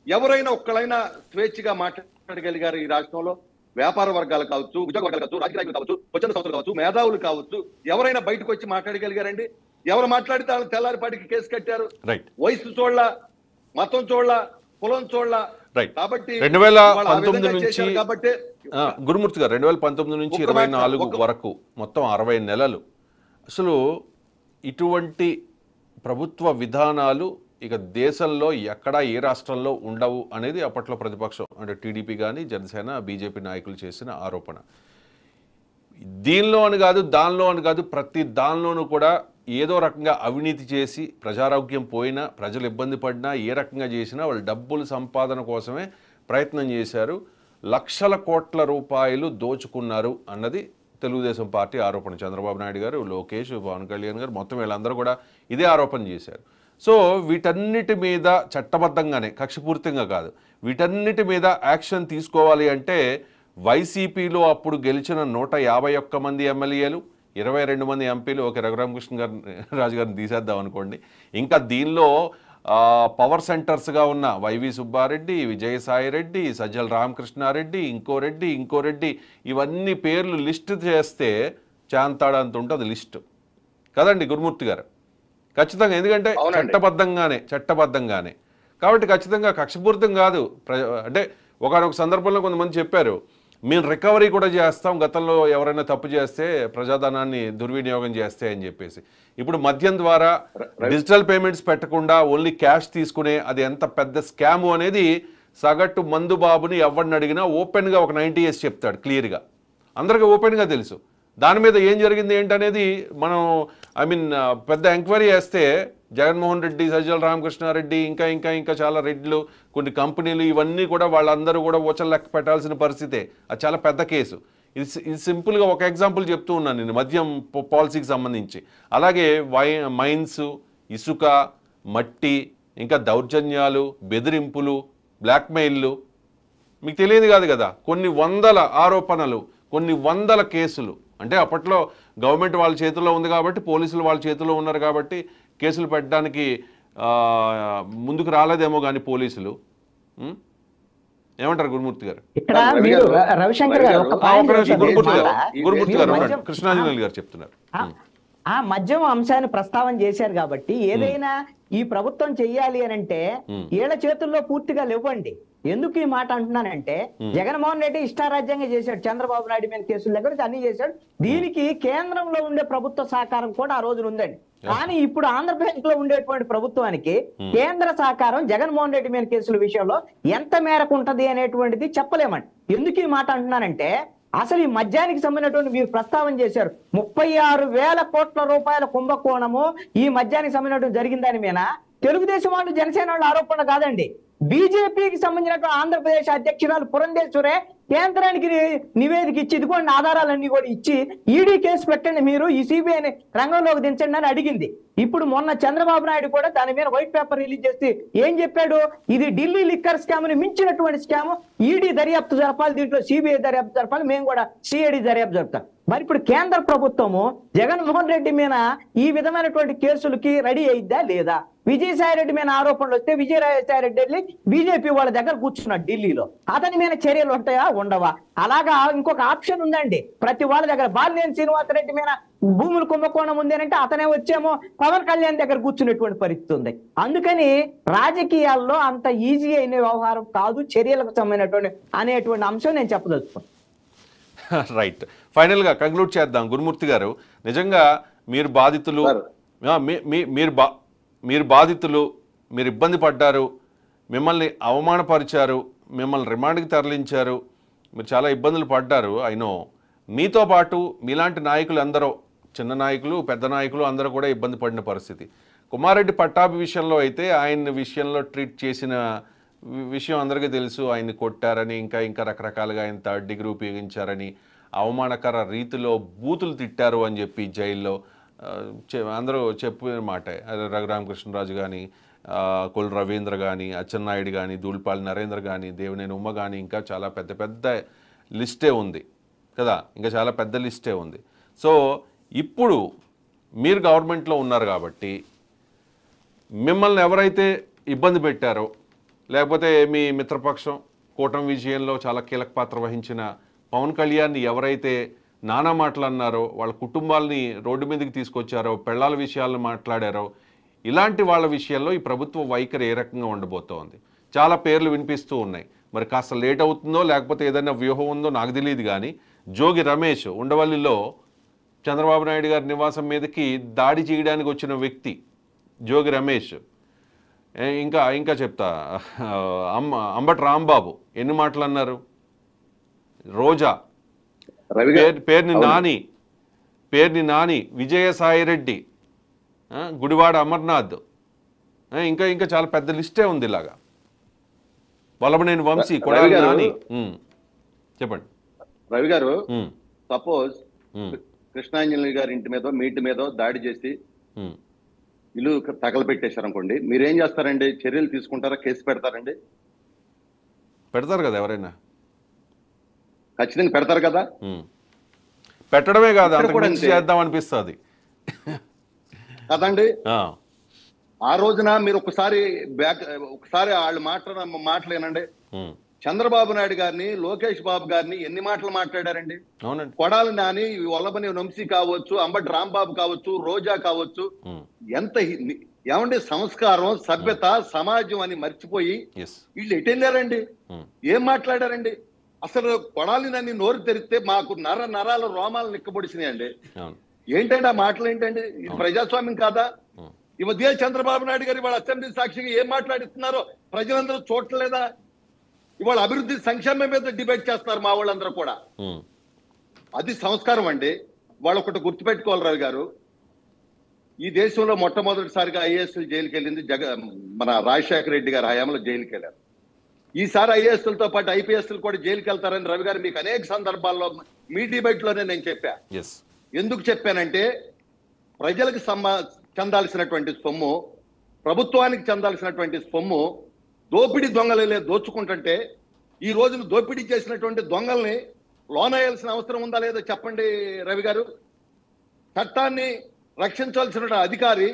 ఎవరైనా ఒక్కళ్ళైనా స్వేచ్ఛగా మాట్లాడగలిగారు ఈ రాష్ట్రంలో? వ్యాపార వర్గాలు కావచ్చు, ఉద్యోగ వర్గాలు కావచ్చు, రాజకీయ నాయకులు కావచ్చు, స్వచ్ఛంద సంస్థలు కావచ్చు, మేధావులు కావచ్చు, ఎవరైనా బయటకు వచ్చి మాట్లాడగలిగారండి? ఎవరు మాట్లాడితే వాళ్ళు తెల్లారిపాటికి కేసు కట్టారు. వయసు చూడలా, మతం చూడలా, కులం చూడలా. కాబట్టి 2019 నుంచి కాబట్టి గురుమూర్తి గారు 2019 నుంచి 24 వరకు మొత్తం 60 నెలలు అసలు ఇటువంటి ప్రభుత్వ విధానాలు ఇక దేశంలో ఎక్కడా ఏ రాష్ట్రంలో ఉండవు అనేది అప్పట్లో ప్రతిపక్షం అంటే టీడీపీ కానీ జనసేన బీజేపీ నాయకులు చేసిన ఆరోపణ. దీనిలో అని కాదు, దానిలో అని కాదు, ప్రతి దానిలోనూ కూడా ఏదో రకంగా అవినీతి చేసి ప్రజారోగ్యం పోయినా, ప్రజలు ఇబ్బంది పడినా, ఏ రకంగా చేసినా వాళ్ళు డబ్బులు సంపాదన కోసమే ప్రయత్నం చేశారు. లక్షల కోట్ల రూపాయలు దోచుకున్నారు అన్నది తెలుగుదేశం పార్టీ ఆరోపణ. చంద్రబాబు నాయుడు గారు, లోకేష్, పవన్ కళ్యాణ్ గారు మొత్తం వీళ్ళందరూ కూడా ఇదే ఆరోపణ చేశారు. సో వీటన్నిటి మీద చట్టబద్ధంగానే, కక్షపూరితంగా కాదు, వీటన్నిటి మీద యాక్షన్ తీసుకోవాలి అంటే వైసీపీలో అప్పుడు గెలిచిన 151 మంది ఎమ్మెల్యేలు, 22 మంది ఎంపీలు, ఒక రఘురామకృష్ణ రాజు గారిని తీసేద్దాం అనుకోండి, ఇంకా దీనిలో పవర్ సెంటర్స్గా ఉన్న వైవి సుబ్బారెడ్డి, విజయసాయిరెడ్డి, సజ్జల రామకృష్ణారెడ్డి, ఇంకో రెడ్డి ఇవన్నీ పేర్లు లిస్ట్ చేస్తే చాంతాడంత ఉంటుంది లిస్టు కదండి గురుమూర్తి గారు. ఖచ్చితంగా, ఎందుకంటే చట్టబద్ధంగానే కాబట్టి ఖచ్చితంగా కక్షపూరితం కాదు. అంటే ఒకనొక సందర్భంలో కొంతమంది చెప్పారు మేము రికవరీ కూడా చేస్తాం గతంలో ఎవరైనా తప్పు చేస్తే, ప్రజాధనాన్ని దుర్వినియోగం చేస్తే అని చెప్పేసి. ఇప్పుడు మద్యం ద్వారా డిజిటల్ పేమెంట్స్ పెట్టకుండా ఓన్లీ క్యాష్ తీసుకునే అది ఎంత పెద్ద స్కాము అనేది సగటు మందు బాబుని ఎవరిని అడిగినా ఓపెన్గా ఒక 90 years చెప్తాడు క్లియర్గా, అందరికీ ఓపెన్గా తెలుసు. దాని మీద ఏం జరిగింది ఏంటనేది మనం పెద్ద ఎంక్వైరీ చేస్తే జగన్మోహన్ రెడ్డి, సజ్జల రామకృష్ణారెడ్డి, ఇంకా చాలా రెడ్లు, కొన్ని కంపెనీలు, ఇవన్నీ కూడా వాళ్ళందరూ కూడా ఊచలు లెక్క పెట్టాల్సిన పరిస్థితే. అది చాలా పెద్ద కేసు. ఇది సింపుల్గా ఒక ఎగ్జాంపుల్ చెప్తూ ఉన్నాను నేను మద్యం పాలసీకి సంబంధించి. అలాగే మైన్స్, ఇసుక, మట్టి, ఇంకా దౌర్జన్యాలు, బెదిరింపులు, బ్లాక్మెయిల్లు, మీకు తెలియదు కాదు కదా, కొన్ని వందల ఆరోపణలు, కొన్ని వందల కేసులు. అంటే అప్పట్లో గవర్నమెంట్ వాళ్ళ చేతుల్లో ఉంది కాబట్టి, పోలీసులు వాళ్ళ చేతుల్లో ఉన్నారు కాబట్టి కేసులు పెట్టడానికి ముందుకు రాలేదేమో కానీ పోలీసులు. ఏమంటారు గురుమూర్తి గారు? ఇక్కడ మీరు రవిశంకర్ గారు గురుమూర్తి గారు కృష్ణాంజనేయులు గారు చెప్తున్నారు. ఆ మద్యం అంశాన్ని ప్రస్తావన చేశారు కాబట్టి ఏదైనా ఈ ప్రభుత్వం చెయ్యాలి అని అంటే వీళ్ళ చేతుల్లో పూర్తిగా లేవండి. ఎందుకు ఈ మాట అంటున్నానంటే జగన్మోహన్ రెడ్డి ఇష్టారాజ్యంగా చేశాడు, చంద్రబాబు నాయుడు మీద కేసుల దగ్గర అన్ని చేశాడు. దీనికి కేంద్రంలో ఉండే ప్రభుత్వ సహకారం కూడా ఆ రోజున ఉందండి. కానీ ఇప్పుడు ఆంధ్రప్రదేశ్ లో ఉండేటువంటి ప్రభుత్వానికి కేంద్ర సహకారం జగన్మోహన్ రెడ్డి మీద కేసుల విషయంలో ఎంత మేరకు ఉంటది అనేటువంటిది చెప్పలేమండి. ఎందుకు ఈ మాట అంటున్నానంటే అసలు ఈ మద్యానికి సంబంధించినటువంటి మీరు ప్రస్తావన చేశారు, 36,000 కోట్ల రూపాయల కుంభకోణము ఈ మద్యానికి సంబంధించినటువంటి జరిగిందని మీద తెలుగుదేశం వాళ్ళు, జనసేన వాళ్ళు ఆరోపణ కాదండి. బీజేపీకి సంబంధించినటువంటి ఆంధ్రప్రదేశ్ అధ్యక్షురాలు పురంధేశ్వరే కేంద్రానికి నివేదిక ఇచ్చి ఇదిగోండి ఆధారాలన్నీ కూడా ఇచ్చి ఈడీ కేసు పెట్టండి, మీరు ఈ సిబిఐని రంగంలోకి దించండి అని అడిగింది. ఇప్పుడు మొన్న చంద్రబాబు నాయుడు కూడా దాని మీద వైట్ పేపర్ రిలీజ్ చేసి ఏం చెప్పాడు, ఇది ఢిల్లీ లిక్కర్ స్కామ్ ని మించినటువంటి స్కామ్, ఈడీ దర్యాప్తు జరపాలి, దీంట్లో సిబిఐ దర్యాప్తు జరపాలి, మేము కూడా సిఐడి దర్యాప్తు జరుపుతాం. మరి ఇప్పుడు కేంద్ర ప్రభుత్వము జగన్మోహన్ రెడ్డి మీద ఈ విధమైనటువంటి కేసులకి రెడీ అయిద్దా లేదా? విజయసాయి రెడ్డి మీద ఆరోపణలు వస్తే విజయసాయి రెడ్డి వెళ్ళి బీజేపీ వాళ్ళ దగ్గర కూర్చున్నాడు ఢిల్లీలో, అతని మీద చర్యలు ఉంటాయా ఉండవా? అలాగా ఇంకొక ఆప్షన్ ఉందండి ప్రతి వాళ్ళ దగ్గర. బాలినేని శ్రీనివాసరెడ్డి మీద భూములు కుంభకోణం ఉంది అంటే అతనే వచ్చేమో పవన్ కళ్యాణ్ దగ్గర కూర్చునేటువంటి పరిస్థితి ఉంది. అందుకని రాజకీయాల్లో అంత ఈజీ అయిన వ్యవహారం కాదు చర్యలకు సంబంధించినటువంటి అనేటువంటి అంశం నేను చెప్పదలుచుకున్నాను. రైట్, ఫైనల్గా కంక్లూడ్ చేద్దాం. గురుమూర్తి గారు, నిజంగా మీరు బాధితులు, మీరు బాధితులు, మీరు ఇబ్బంది పడ్డారు, మిమ్మల్ని అవమానపరిచారు, మిమ్మల్ని రిమాండ్కి తరలించారు, మీరు చాలా ఇబ్బందులు పడ్డారు. అయినో మీతో పాటు మీలాంటి నాయకులు అందరూ, చిన్న నాయకులు, పెద్ద నాయకులు అందరూ కూడా ఇబ్బంది పడిన పరిస్థితి. కుమారెడ్డి పట్టాభి విషయంలో అయితే ఆయన విషయంలో ట్రీట్ చేసిన విషయం అందరికీ తెలుసు. ఆయన్ని కొట్టారని, ఇంకా రకరకాలుగా ఆయన 3rd degree ఉపయోగించారని, అవమానకర రీతిలో బూతులు తిట్టారు అని చెప్పి జైల్లో అందరూ చెప్పిన మాట. రఘురామకృష్ణరాజు కానీ, కొల్ రవీంద్ర కానీ, అచ్చెన్నాయుడు కానీ, దూల్పాల్ నరేంద్ర కానీ, దేవినేని ఉమ్మ కానీ, ఇంకా చాలా పెద్ద లిస్టే ఉంది కదా, ఇంకా చాలా పెద్ద లిస్టే ఉంది. సో ఇప్పుడు మీరు గవర్నమెంట్లో ఉన్నారు కాబట్టి మిమ్మల్ని ఎవరైతే ఇబ్బంది పెట్టారో, లేకపోతే మీ మిత్రపక్షం కూటమి విజయంలో చాలా కీలక పాత్ర వహించిన పవన్ కళ్యాణ్ని ఎవరైతే నానా మాటలు అన్నారో, వాళ్ళ కుటుంబాలని రోడ్డు మీదకి తీసుకొచ్చారో, పెళ్ళాల విషయాలను మాట్లాడారో, ఇలాంటి వాళ్ళ విషయంలో ఈ ప్రభుత్వ వైఖరి ఏ రకంగా ఉండబోతోంది? చాలా పేర్లు వినిపిస్తూ ఉన్నాయి. మరి కాస్త లేట్ అవుతుందో లేకపోతే ఏదైనా వ్యూహం ఉందో నాకు తెలియదు. కానీ జోగి రమేష్ ఉండవల్లిలో చంద్రబాబు నాయుడు గారి నివాసం మీదకి దాడి చేయడానికి వచ్చిన వ్యక్తి జోగి రమేష్. ఇంకా చెప్తా, అంబటి రాంబాబు ఎన్ని మాటలు అన్నారు? రోజా, పేర్ని నాని, విజయసాయిరెడ్డి, గుడివాడ అమర్నాథ్, ఇంకా చాలా పెద్ద లిస్టే ఉంది. ఇలాగా వల్లభనేని వంశీ, కొడాలి నాని. చెప్పండి రవి గారు. సపోజ్ కృష్ణాంజలి గారి ఇంటి మీద మీ ఇంటి మీద దాడి చేసి ఇల్లు తగలబెట్టేశారు అనుకోండి, మీరేం చేస్తారండి? చర్యలు తీసుకుంటారా? కేసు పెడతారండి? పెడతారు కదా, ఎవరైనా ఖచ్చితంగా పెడతారు కదా. పెట్టడమే కాదు, అంతకు చేద్దాం అనిపిస్తుంది కదండి. ఆ రోజున మీరు ఒకసారి వాళ్ళు మాటలేనండి. చంద్రబాబు నాయుడు గారిని, లోకేష్ బాబు గారిని ఎన్ని మాటలు మాట్లాడారండి? కొడాలి నాని, వల్లభనేని వంశీ కావచ్చు, అంబటి రాంబాబు కావచ్చు, రోజా కావచ్చు, ఎంత ఏమండి సంస్కారం, సభ్యత, సమాజం అని మర్చిపోయి వీళ్ళు ఎటు వెళ్ళారండి? ఏం మాట్లాడారండి? అసలు కొడాలి నాని నోరు తెరిస్తే మాకు నరాల రోమాలు నిక్కబొడిచినాయండి. ఏంటండి ఆ మాటలు? ఏంటండి ఇది? ప్రజాస్వామ్యం కాదా? ఈ మధ్య చంద్రబాబు నాయుడు గారు ఇవాళ అసెంబ్లీ సాక్షిగా ఏం మాట్లాడిస్తున్నారో ప్రజలందరూ చూడలేదా? ఇవాళ అభివృద్ధి, సంక్షేమం మీద డిబేట్ చేస్తున్నారు మా వాళ్ళందరూ కూడా. అది సంస్కారం అండి. వాళ్ళు ఒకటి గుర్తుపెట్టుకోవాలి రవి గారు, ఈ దేశంలో మొట్టమొదటిసారిగా ఐఏఎస్లు జైలుకి వెళ్ళింది మన రాజశేఖర రెడ్డి గారు హయాంలో జైలుకి వెళ్ళారు. ఈసారి ఐఏఎస్లతో పాటు ఐపీఎస్లు కూడా జైలుకి వెళ్తారని రవి గారు మీకు అనేక సందర్భాల్లో మీ డిబేట్ లోనే నేను చెప్పా. ఎందుకు చెప్పానంటే, ప్రజలకు చెందాల్సినటువంటి సొమ్ము, ప్రభుత్వానికి చెందాల్సినటువంటి సొమ్ము దోపిడీ దొంగలే దోచుకుంటుంటే, ఈ రోజున దోపిడీ చేసినటువంటి దొంగల్ని లోనేయాల్సిన అవసరం ఉందా లేదా చెప్పండి రవి గారు. చట్టాన్ని రక్షించాల్సిన అధికారి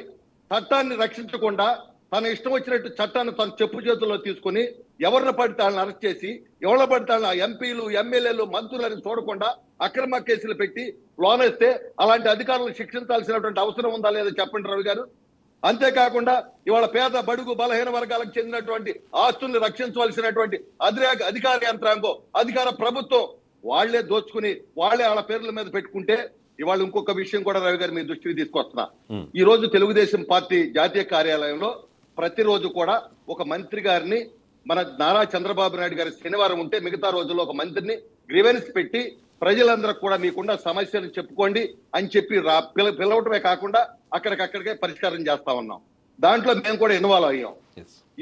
చట్టాన్ని రక్షించకుండా తన ఇష్టం వచ్చినట్టు చట్టాన్ని తన చెప్పు చేతుల్లో తీసుకుని ఎవరిని పడితే వాళ్ళని అరెస్ట్ చేసి, ఎవరిని పడితే వాళ్ళని ఎంపీలు, ఎమ్మెల్యేలు, మంత్రులని చూడకుండా అక్రమ కేసులు పెట్టి లోనేస్తే అలాంటి అధికారులను శిక్షించాల్సినటువంటి అవసరం ఉందా లేదా చెప్పండి రవి గారు. అంతేకాకుండా ఇవాళ పేద, బడుగు, బలహీన వర్గాలకు చెందినటువంటి ఆస్తుల్ని రక్షించవలసినటువంటి అధికార యంత్రాంగం, అధికార ప్రభుత్వం వాళ్లే దోచుకుని వాళ్లే వాళ్ళ పేర్ల మీద పెట్టుకుంటే, ఇవాళ ఇంకొక విషయం కూడా రవి గారు మీ దృష్టికి తీసుకొస్తున్నా. ఈ రోజు తెలుగుదేశం పార్టీ జాతీయ కార్యాలయంలో ప్రతిరోజు కూడా ఒక మంత్రి గారిని, మన నారా చంద్రబాబు నాయుడు గారి శనివారం ఉంటే మిగతా రోజుల్లో ఒక మంత్రిని గ్రీవెన్స్ పెట్టి ప్రజలందరూ కూడా మీకున్న సమస్యలు చెప్పుకోండి అని చెప్పి పిలవటమే కాకుండా అక్కడికక్కడికే పరిష్కారం చేస్తా ఉన్నాం. దాంట్లో మేము కూడా ఇన్వాల్వ్ అయ్యాం.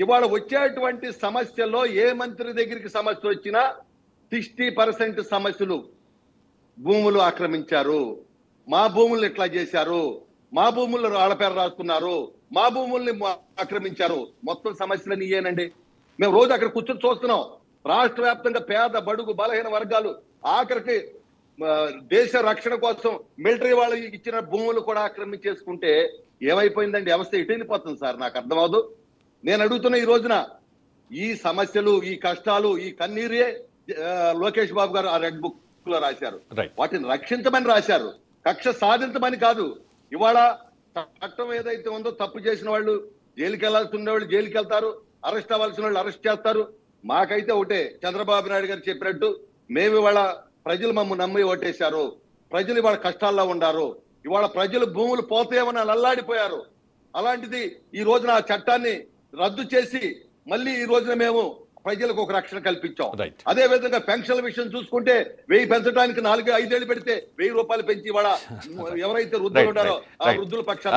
ఇవాళ వచ్చేటువంటి సమస్యల్లో ఏ మంత్రి దగ్గరికి సమస్య వచ్చినా 60% సమస్యలు భూములు ఆక్రమించారు, మా భూములు ఇట్లా చేశారు, మా భూముల్లో వాళ్ళ పేరు రాసుకున్నారు, మా భూముల్ని ఆక్రమించారు, మొత్తం సమస్యలని ఇయేనండి. మేము రోజు అక్కడ కూర్చొని చూస్తున్నాం. రాష్ట్ర వ్యాప్తంగా పేద, బడుగు, బలహీన వర్గాలు, ఆఖరికి దేశ రక్షణ కోసం మిలిటరీ వాళ్ళు ఇచ్చిన భూములు కూడా ఆక్రమించేసుకుంటే ఏమైపోయిందండి? వ్యవస్థ ఎటు వెళ్ళిపోతుంది సార్? నాకు అర్థమవదు. నేను అడుగుతున్న ఈ రోజున ఈ సమస్యలు, ఈ కష్టాలు, ఈ కన్నీరే లోకేష్ బాబు గారు ఆ రెడ్ బుక్ లో రాశారు. వాటిని రక్షించమని రాశారు, కక్ష సాధించమని కాదు. ఇవాళ చట్టం ఏదైతే ఉందో తప్పు చేసిన వాళ్ళు జైలుకి వెళ్లాల్సిన వాళ్ళు జైలుకి వెళ్తారు, అరెస్ట్ అవ్వాల్సిన వాళ్ళు అరెస్ట్ చేస్తారు. మాకైతే ఒకటే, చంద్రబాబు నాయుడు గారు చెప్పినట్టు మేము ఇవాళ ప్రజలు మమ్మల్ని నమ్మి ఓటేశారు, ప్రజలు ఇవాళ కష్టాల్లో ఉన్నారు, ఇవాళ ప్రజలు భూములు పోతాయేమని అల్లాడిపోయారు. అలాంటిది ఈ రోజున ఆ చట్టాన్ని రద్దు చేసి మళ్ళీ ఈ రోజున మేము ప్రజలకు ఒక రక్షణ కల్పించాం. అదే విధంగా పెన్షన్ల విషయం చూసుకుంటే 1000 పెంచడానికి 4-5 ఏళ్ళు పెడితే 1000 రూపాయలు పెంచి ఇవాళ ఎవరైతే వృద్ధులు ఉన్నారో ఆ వృద్ధుల పక్షాన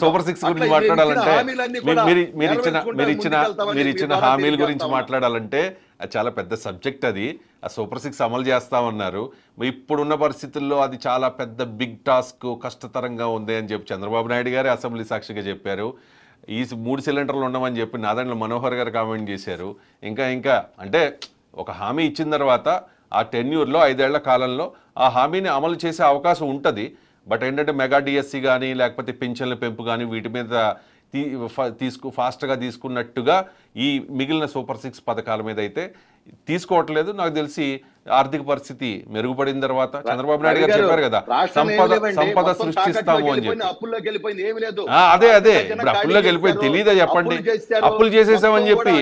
సూపర్ 6 గురించి మాట్లాడాలంటే, మీరు ఇచ్చిన హామీల గురించి మాట్లాడాలంటే చాలా పెద్ద సబ్జెక్ట్ అది. ఆ సూపర్ 6 అమలు చేస్తామన్నారు. ఇప్పుడున్న పరిస్థితుల్లో అది చాలా పెద్ద బిగ్ టాస్క్, కష్టతరంగా ఉంది అని చెప్పి చంద్రబాబు నాయుడు గారే అసెంబ్లీ సాక్షిగా చెప్పారు. ఈ 3 సిలిండర్లు ఉండమని చెప్పి నాదెండ్ల మనోహర్ గారు కామెంట్ చేశారు. ఇంకా అంటే ఒక హామీ ఇచ్చిన తర్వాత ఆ టెన్యూర్లో 5 ఏళ్ల కాలంలో ఆ హామీని అమలు చేసే అవకాశం ఉంటుంది. బట్ ఏంటంటే మెగా డిఎస్సి కానీ లేకపోతే పెన్షన్ల పెంపు కానీ వీటి మీద ఫాస్ట్గా తీసుకున్నట్టుగా ఈ మిగిలిన సూపర్ 6 పథకాల మీద అయితే తీసుకోవట్లేదు. నాకు తెలిసి ఆర్థిక పరిస్థితి మెరుగుపడిన తర్వాత చంద్రబాబు నాయుడు గారు చెప్పారు కదా సంపద సృష్టిస్తాము అని చెప్పి. అదే ఇప్పుడు అప్పుల్లోకి వెళ్ళిపోయింది తెలీదా చెప్పండి? అప్పులు చేసేసామని చెప్పి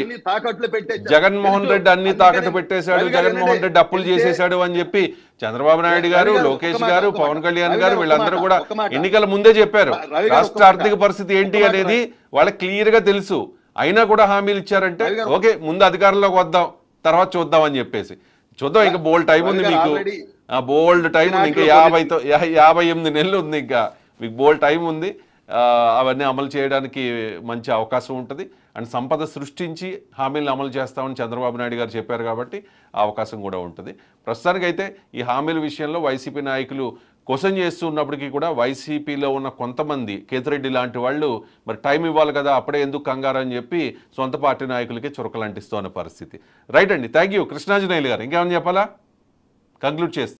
జగన్మోహన్ రెడ్డి అన్ని తాకట్టు పెట్టేశాడు, జగన్మోహన్ రెడ్డి అప్పులు చేసేసాడు అని చెప్పి చంద్రబాబు నాయుడు గారు, లోకేష్ గారు, పవన్ కళ్యాణ్ గారు వీళ్ళందరూ కూడా ఎన్నికల ముందే చెప్పారు రాష్ట్ర ఆర్థిక పరిస్థితి ఏంటి అనేది వాళ్ళకి క్లియర్ గా తెలుసు. అయినా కూడా హామీలు ఇచ్చారంటే ఓకే ముందు అధికారంలోకి వద్దాం తర్వాత చూద్దాం అని చెప్పేసి. చూద్దాం, ఇంకా బోల్డ్ టైం ఉంది మీకు, బోల్డ్ టైం ఉంది, ఇంకా 58 నెలలు ఉంది, ఇంకా మీకు బోల్డ్ టైం ఉంది. అవన్నీ అమలు చేయడానికి మంచి అవకాశం ఉంటుంది. అండ్ సంపద సృష్టించి హామీలను అమలు చేస్తామని చంద్రబాబు నాయుడు గారు చెప్పారు కాబట్టి ఆ అవకాశం కూడా ఉంటుంది. ప్రస్తుతానికైతే ఈ హామీల విషయంలో వైసీపీ నాయకులు క్వశ్చన్ చేస్తూ ఉన్నప్పటికీ కూడా వైసీపీలో ఉన్న కొంతమంది కేతిరెడ్డి లాంటి వాళ్ళు మరి టైం ఇవ్వాలి కదా, అప్పుడే ఎందుకు కంగారు అని చెప్పి సొంత పార్టీ నాయకులకే చురకలు అంటిస్తూ ఉన్న పరిస్థితి. రైట్ అండి, థ్యాంక్ యూ కృష్ణాంజనేయులు గారు. ఇంకేమైనా చెప్పాలా? కంక్లూడ్ చేస్తాను.